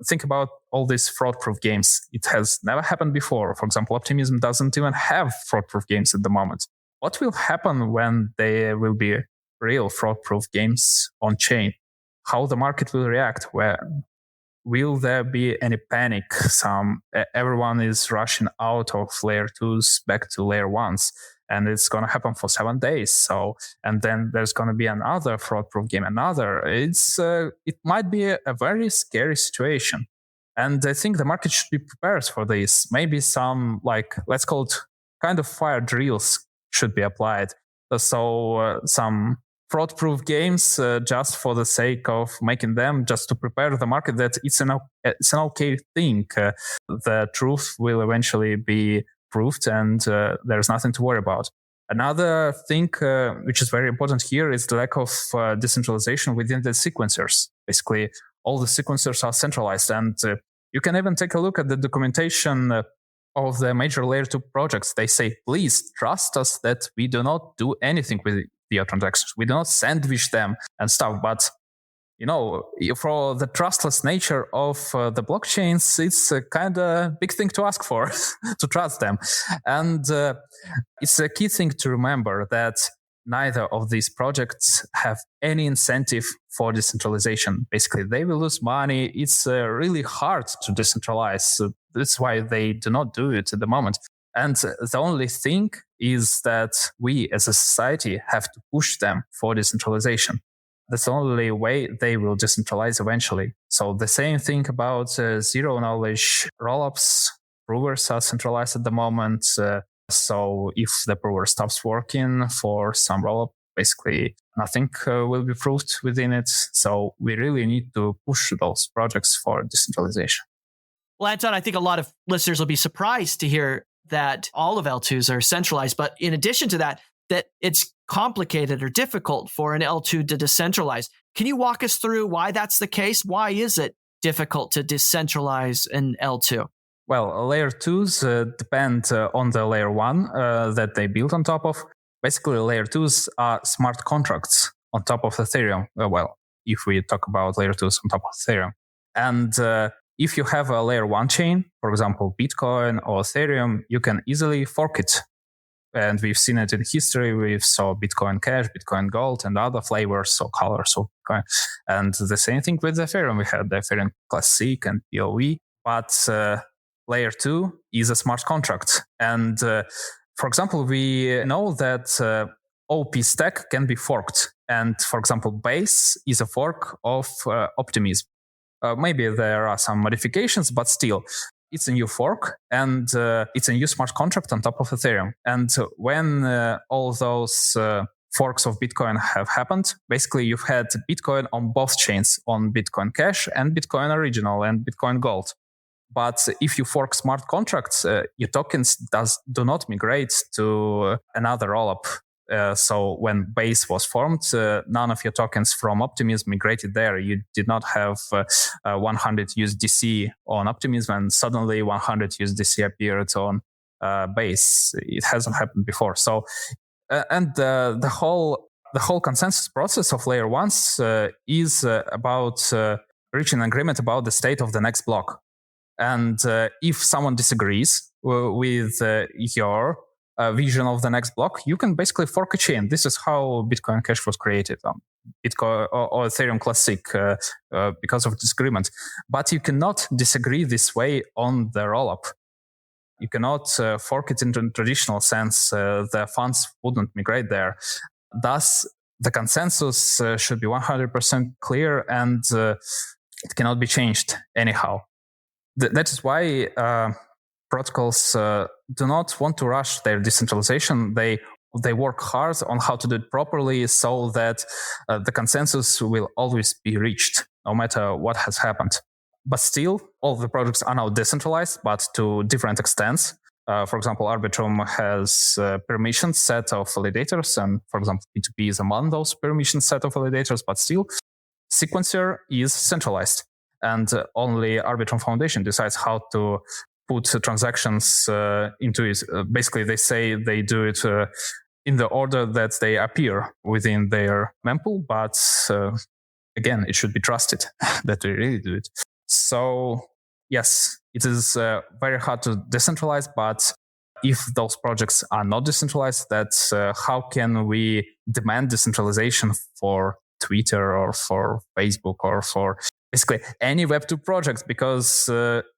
think about all these fraud-proof games. It has never happened before. For example, Optimism doesn't even have fraud-proof games at the moment. What will happen when there will be real fraud-proof games on chain? How the market will react? Where will there be any panic? Everyone is rushing out of layer 2s back to layer 1s, and it's going to happen for 7 days. So, and then there's going to be another fraud-proof game, it might be a very scary situation. And I think the market should be prepared for this. Maybe some, let's call it kind of fire drills should be applied. So some fraud-proof games just for the sake of making them, just to prepare the market that it's an okay thing. The truth will eventually be proved, and there's nothing to worry about. Another thing which is very important here is the lack of decentralization within the sequencers. Basically, all the sequencers are centralized, and you can even take a look at the documentation of the major layer 2 projects. They say, please trust us that we do not do anything with your transactions. We do not sandwich them and stuff. But, for the trustless nature of the blockchains, it's a kind of big thing to ask for, to trust them. And it's a key thing to remember that neither of these projects have any incentive for decentralization. Basically, they will lose money. It's really hard to decentralize. So that's why they do not do it at the moment. And the only thing is that we as a society have to push them for decentralization. That's the only way they will decentralize eventually. So the same thing about zero knowledge rollups. Provers are centralized at the moment. So if the prover stops working for some rollup, basically nothing will be proved within it. So we really need to push those projects for decentralization. Well, Anton, I think a lot of listeners will be surprised to hear that all of L2s are centralized. But in addition to that it's complicated or difficult for an L2 to decentralize. Can you walk us through why that's the case? Why is it difficult to decentralize an L2? Well, layer 2s depend on the layer 1 that they built on top of. Basically, layer 2s are smart contracts on top of Ethereum. If we talk about layer 2s on top of Ethereum. And if you have a layer 1 chain, for example, Bitcoin or Ethereum, you can easily fork it. And we've seen it in history. We saw Bitcoin Cash, Bitcoin Gold, and other flavors, so colors of Bitcoin. And the same thing with Ethereum. We had the Ethereum Classic and POE. But layer 2 is a smart contract. And for example, we know that OP stack can be forked. And for example, Base is a fork of Optimism. Maybe there are some modifications, but still, it's a new fork, and it's a new smart contract on top of Ethereum. And when all those forks of Bitcoin have happened, basically you've had Bitcoin on both chains, on Bitcoin Cash and Bitcoin Original and Bitcoin Gold. But if you fork smart contracts, your tokens do not migrate to another rollup. So when Base was formed, none of your tokens from Optimism migrated there. You did not have 100 USDC on Optimism, and suddenly 100 USDC appeared on Base. It hasn't happened before. So, and the whole consensus process of layer 1s is about reaching an agreement about the state of the next block. And if someone disagrees with your vision of the next block, you can basically fork a chain. This is how Bitcoin Cash was created, Bitcoin or Ethereum Classic, because of disagreement. But you cannot disagree this way on the rollup. You cannot fork it into a traditional sense. The funds wouldn't migrate there. Thus, the consensus should be 100% clear, and it cannot be changed anyhow. That is why protocols do not want to rush their decentralization. They work hard on how to do it properly so that the consensus will always be reached, no matter what has happened. But still, all the projects are now decentralized, but to different extents. For example, Arbitrum has a permission set of validators, and for example, P2P is among those permission set of validators, but still, Sequencer is centralized. And only Arbitrum Foundation decides how to put transactions into it. Basically, they say they do it in the order that they appear within their mempool, but again, it should be trusted that they really do it. So yes, it is very hard to decentralize, but if those projects are not decentralized, that's how can we demand decentralization for Twitter or for Facebook or for basically any Web2 projects, because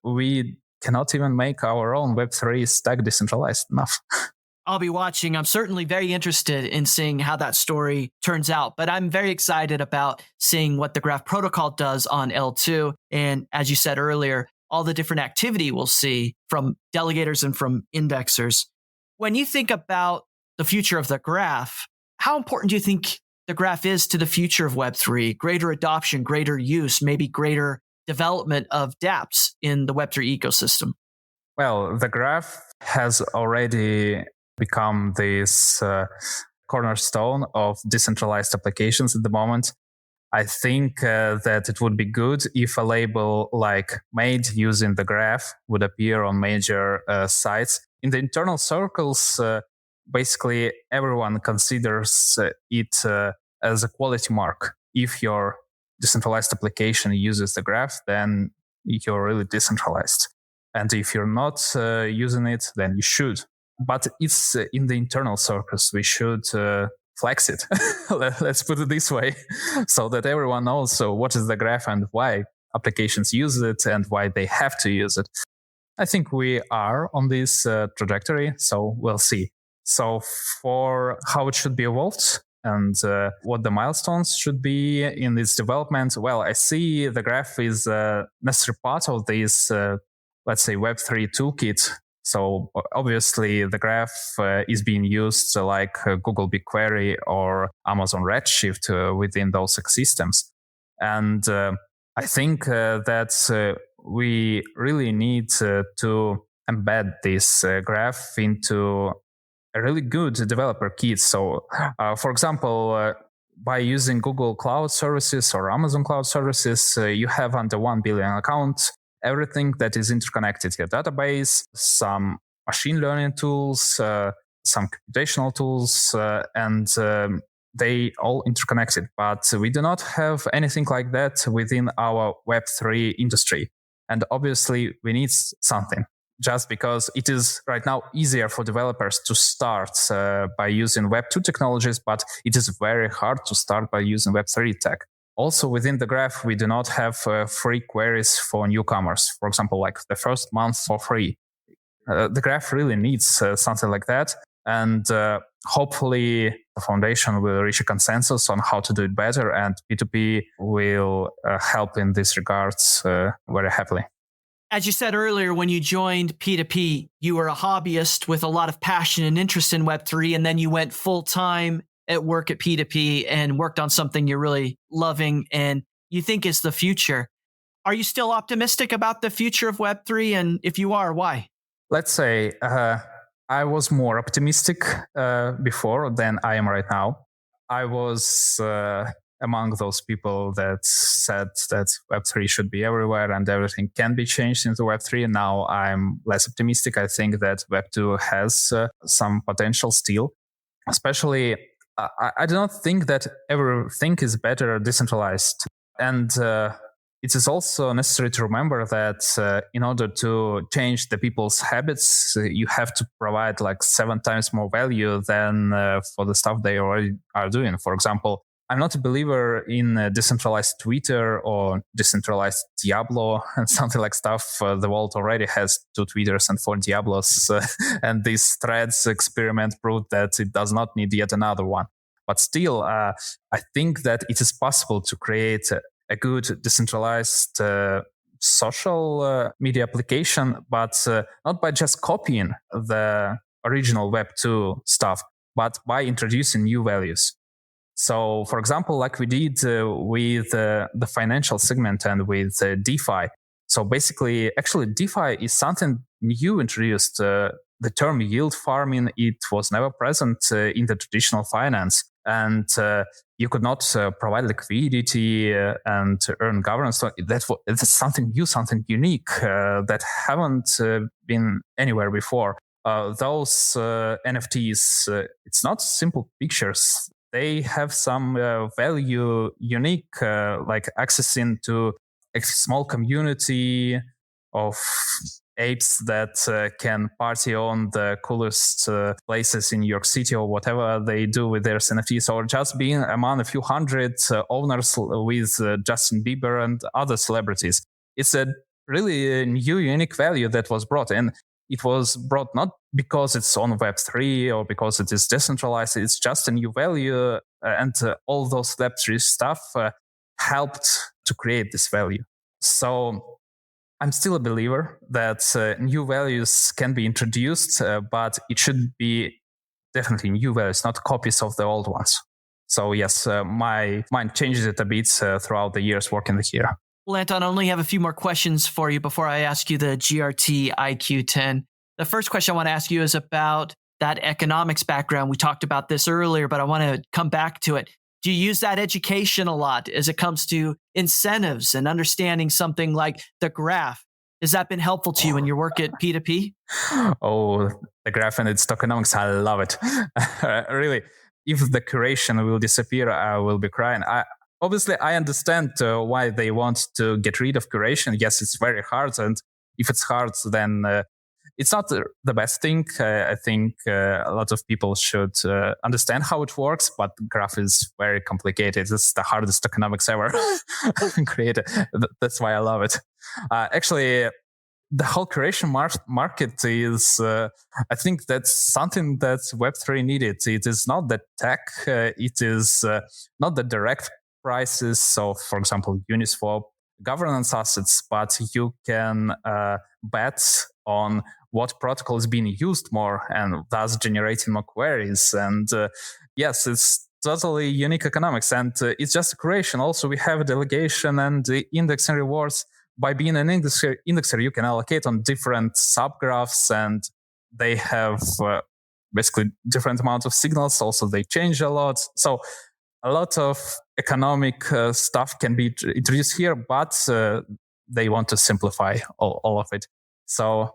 we cannot even make our own Web3 stack decentralized enough. I'll be watching. I'm certainly very interested in seeing how that story turns out, but I'm very excited about seeing what the Graph protocol does on L2. And as you said earlier, all the different activity we'll see from delegators and from indexers. When you think about the future of the Graph, how important do you think the Graph is to the future of Web3? Greater adoption, greater use, maybe greater development of dApps in the Web3 ecosystem? Well, the Graph has already become this cornerstone of decentralized applications at the moment. I think that it would be good if a label like made using the Graph would appear on major sites. In the internal circles, basically everyone considers it as a quality mark. If your decentralized application uses the Graph, then you're really decentralized. And if you're not using it, then you should. But it's in the internal circles. We should flex it. Let's put it this way, so that everyone knows what is the Graph and why applications use it and why they have to use it. I think we are on this trajectory, so we'll see. So for how it should be evolved and what the milestones should be in this development, well, I see the Graph is a necessary part of this, let's say, Web3 toolkit. So obviously the Graph is being used like Google BigQuery or Amazon Redshift within those systems. And I think that we really need to embed this Graph into a really good developer kit. So for example, by using Google Cloud Services or Amazon Cloud Services, you have under 1 billion accounts everything that is interconnected, your database, some machine learning tools, some computational tools, and they all interconnected. But we do not have anything like that within our Web3 industry. And obviously we need something, just because it is right now easier for developers to start by using Web2 technologies, but it is very hard to start by using Web3 tech. Also, within the Graph, we do not have free queries for newcomers. For example, like the first month for free. The Graph really needs something like that. And hopefully, the foundation will reach a consensus on how to do it better. And P2P will help in this regards very happily. As you said earlier, when you joined P2P, you were a hobbyist with a lot of passion and interest in Web3, and then you went full-time at work at P2P and worked on something you're really loving and you think is the future. Are you still optimistic about the future of Web3? And if you are, why? Let's say I was more optimistic before than I am right now. I was among those people that said that Web3 should be everywhere and everything can be changed into Web3. Now I'm less optimistic. I think that Web2 has some potential still, especially I do not think that everything is better decentralized. And it is also necessary to remember that in order to change the people's habits, you have to provide like 7 times more value than for the stuff they already are doing. For example, I'm not a believer in decentralized Twitter or decentralized Diablo and something like stuff. The world already has 2 Twitters and 4 Diablos, and this threads experiment proved that it does not need yet another one. But still, I think that it is possible to create a good decentralized social media application, but not by just copying the original Web2 stuff, but by introducing new values. So, for example, like we did with the financial segment and with DeFi. So basically, actually, DeFi is something new introduced. The term yield farming, it was never present in the traditional finance. And you could not provide liquidity and earn governance. So that's something new, something unique that haven't been anywhere before. Those NFTs, it's not simple pictures. They have some value unique, like accessing to a small community of apes that can party on the coolest places in New York City or whatever they do with their NFTs, or just being among a few hundred owners with Justin Bieber and other celebrities. It's a really new, unique value that was brought in. It was brought not because it's on Web3 or because it is decentralized. It's just a new value, and all those Web3 stuff helped to create this value. So I'm still a believer that new values can be introduced, but it should be definitely new values, not copies of the old ones. So yes, my mind changes it a bit throughout the years working here. Well, Anton, I only have a few more questions for you before I ask you the GRTiQ 10. The first question I want to ask you is about that economics background. We talked about this earlier, but I want to come back to it. Do you use that education a lot as it comes to incentives and understanding something like the graph? Has that been helpful to you in your work at P2P? Oh, the graph and its tokenomics, I love it. Really, if the curation will disappear, I will be crying. Obviously, I understand why they want to get rid of curation. Yes, it's very hard. And if it's hard, then it's not the best thing. I think a lot of people should understand how it works, but graph is very complicated. It's the hardest tokenomics ever created. That's why I love it. Actually, the whole curation market is, I think that's something that Web3 needed. It is not the tech. It is not the direct prices. So, for example, Uniswap governance assets, but you can bet on what protocol is being used more and thus generating more queries. And yes, it's totally unique economics. And it's just a curation. Also, we have a delegation and indexing rewards. By being an indexer, you can allocate on different subgraphs, and they have basically different amounts of signals. Also, they change a lot. So a lot of economic stuff can be introduced here, but they want to simplify all of it. So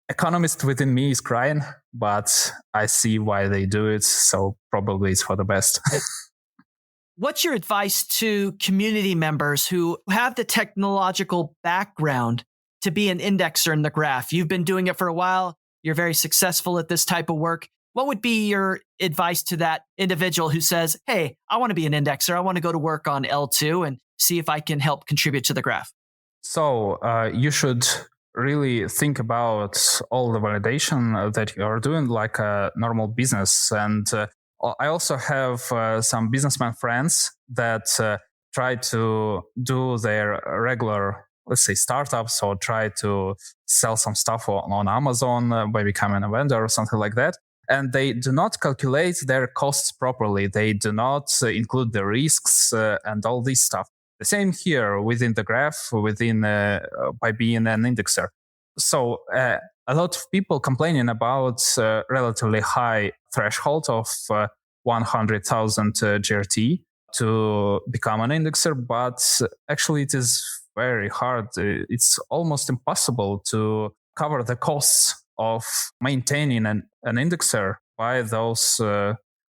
economist within me is crying, but I see why they do it. So probably it's for the best. What's your advice to community members who have the technological background to be an indexer in the graph? You've been doing it for a while. You're very successful at this type of work. What would be your advice to that individual who says, hey, I want to be an indexer. I want to go to work on L2 and see if I can help contribute to the graph? So you should really think about all the validation that you are doing like a normal business. And I also have some businessman friends that try to do their regular, let's say, startups, or try to sell some stuff on Amazon by becoming a vendor or something like that. And they do not calculate their costs properly. They do not include the risks and all this stuff. The same here within the graph, by being an indexer. So a lot of people complaining about relatively high threshold of 100,000 GRT to become an indexer, but actually it is very hard. It's almost impossible to cover the costs of maintaining an indexer by those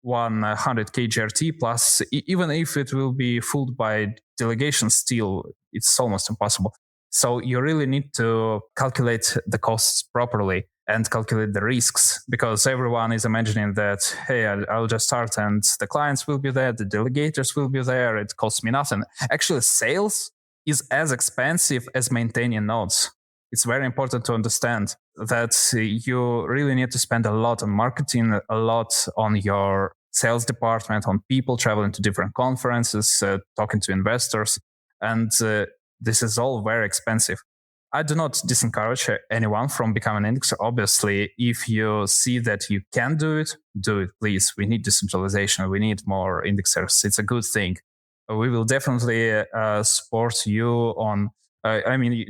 100k GRT plus, even if it will be fooled by delegation, still it's almost impossible. So you really need to calculate the costs properly and calculate the risks, because everyone is imagining that, hey, I'll just start and the clients will be there, the delegators will be there, it costs me nothing. Actually, sales is as expensive as maintaining nodes. It's very important to understand that you really need to spend a lot on marketing, a lot on your sales department, on people traveling to different conferences, talking to investors. And this is all very expensive. I do not disencourage anyone from becoming an indexer. Obviously, if you see that you can do it, please. We need decentralization. We need more indexers. It's a good thing. We will definitely support you on,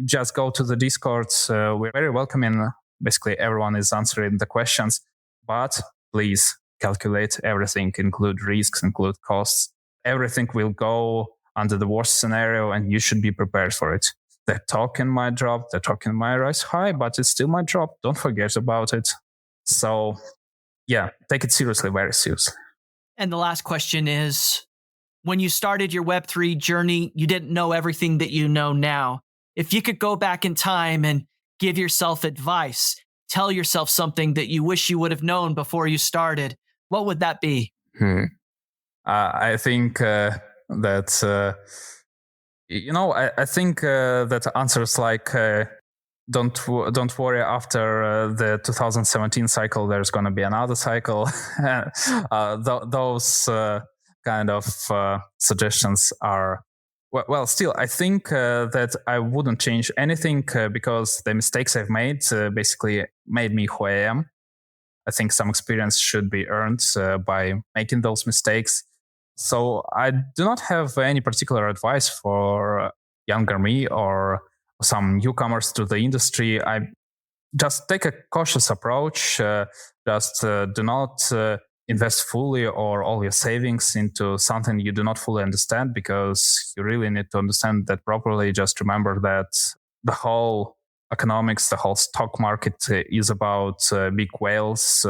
just go to the Discord. We're very welcoming. Basically, everyone is answering the questions. But please calculate everything, include risks, include costs. Everything will go under the worst scenario, and you should be prepared for it. The token might drop, the token might rise high, but it still might drop. Don't forget about it. So, yeah, take it seriously, very seriously. And the last question is, when you started your Web3 journey, you didn't know everything that you know now. If you could go back in time and give yourself advice, tell yourself something that you wish you would have known before you started, what would that be? I think that... I think that answers like don't worry, after the 2017 cycle, there's going to be another cycle. Those kind of suggestions are, well, still, I think that I wouldn't change anything because the mistakes I've made basically made me who I am. I think some experience should be earned by making those mistakes. So I do not have any particular advice for younger me or some newcomers to the industry. I just take a cautious approach. Do not invest fully or all your savings into something you do not fully understand, because you really need to understand that properly. Just remember that the whole economics, the whole stock market is about big whales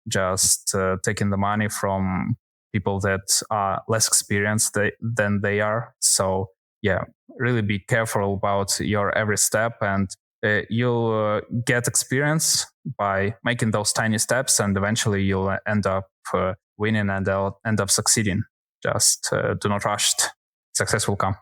just taking the money from people that are less experienced than they are. So yeah, really be careful about your every step, and you'll get experience by making those tiny steps, and eventually you'll end up winning and end up succeeding. Just do not rush it. Success will come.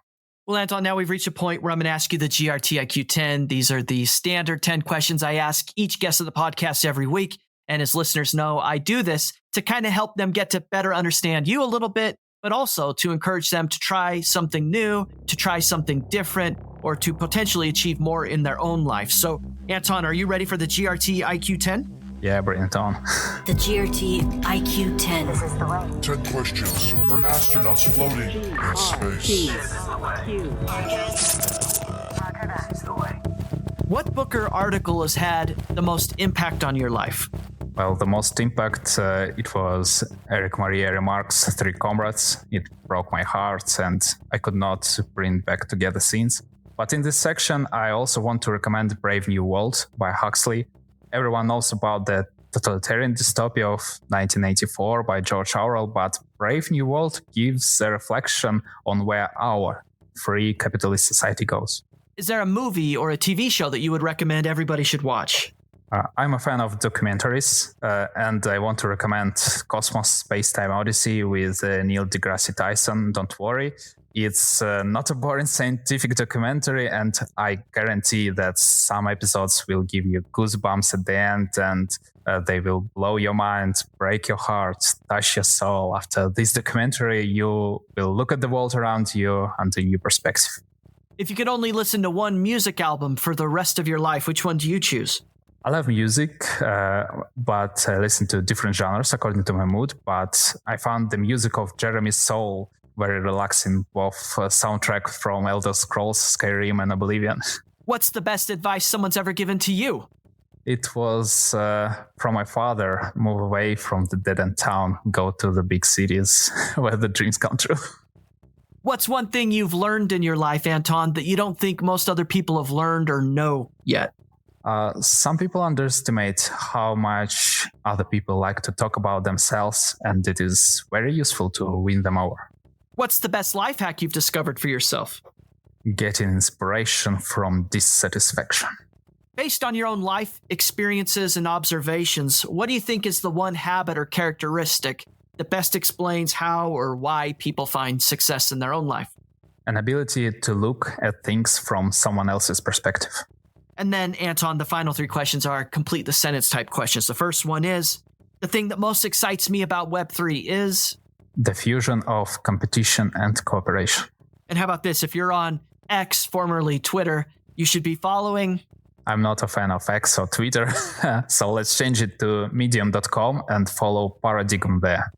Well, Anton, now we've reached a point where I'm going to ask you the GRTiQ 10. These are the standard 10 questions I ask each guest of the podcast every week. And as listeners know, I do this to kind of help them get to better understand you a little bit, but also to encourage them to try something new, to try something different, or to potentially achieve more in their own life. So, Anton, are you ready for the GRTiQ 10? Yeah, bring it on. The GRTiQ 10. This is the way. 10 questions for astronauts floating in space. This is the way. What book or article has had the most impact on your life? Well, the most impact, it was Eric Maria Remarque's 3 Comrades. It broke my heart and I could not bring back together scenes. But in this section, I also want to recommend Brave New World by Huxley. Everyone knows about the totalitarian dystopia of 1984 by George Orwell, but Brave New World gives a reflection on where our free capitalist society goes. Is there a movie or a TV show that you would recommend everybody should watch? I'm a fan of documentaries, and I want to recommend Cosmos Space-Time Odyssey with Neil deGrasse Tyson. Don't worry, it's not a boring scientific documentary, and I guarantee that some episodes will give you goosebumps at the end, and they will blow your mind, break your heart, touch your soul. After this documentary, you will look at the world around you under a new perspective. If you could only listen to one music album for the rest of your life, which one do you choose? I love music, but I listen to different genres according to my mood. But I found the music of Jeremy Soule very relaxing, both soundtrack from Elder Scrolls, Skyrim, and Oblivion. What's the best advice someone's ever given to you? It was from my father: move away from the dead-end town, go to the big cities where the dreams come true. What's one thing you've learned in your life, Anton, that you don't think most other people have learned or know yet? Some people underestimate how much other people like to talk about themselves, and it is very useful to win them over. What's the best life hack you've discovered for yourself? Getting inspiration from dissatisfaction. Based on your own life experiences and observations, what do you think is the one habit or characteristic that best explains how or why people find success in their own life? An ability to look at things from someone else's perspective. And then, Anton, the final three questions are complete the sentence type questions. The first one is, the thing that most excites me about Web3 is? The fusion of competition and cooperation. And how about this? If you're on X, formerly Twitter, you should be following? I'm not a fan of X or Twitter, so let's change it to medium.com and follow Paradigm there.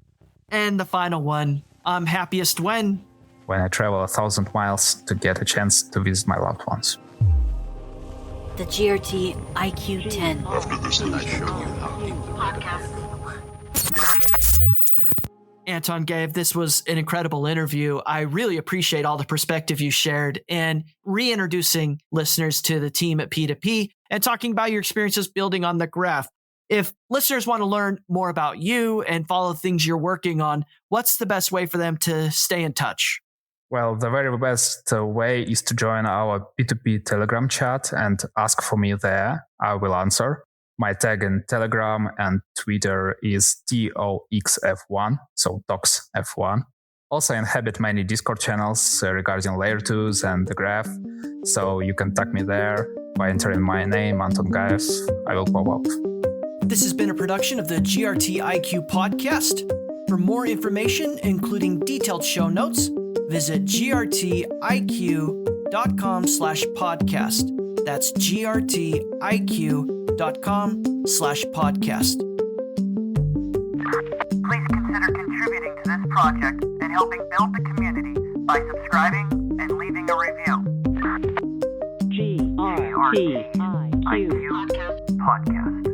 And the final one, I'm happiest when I travel 1,000 miles to get a chance to visit my loved ones. The GRTiQ 10. After this, I show you how deep the Podcast. Anton Gaev, this was an incredible interview. I really appreciate all the perspective you shared and reintroducing listeners to the team at P2P and talking about your experiences building on the graph. If listeners want to learn more about you and follow things you're working on, what's the best way for them to stay in touch? Well, the very best way is to join our P2P Telegram chat and ask for me there. I will answer. My tag in Telegram and Twitter is TOXF1, so TOXF1. Also inhabit many Discord channels regarding Layer 2s and The Graph, so you can tag me there by entering my name, Anton Gaev. I will pop up. This has been a production of the GRTiQ Podcast. For more information, including detailed show notes, visit grtiq.com/podcast. That's grtiq.com/podcast. Please consider contributing to this project and helping build the community by subscribing and leaving a review. GRTiQ Podcast.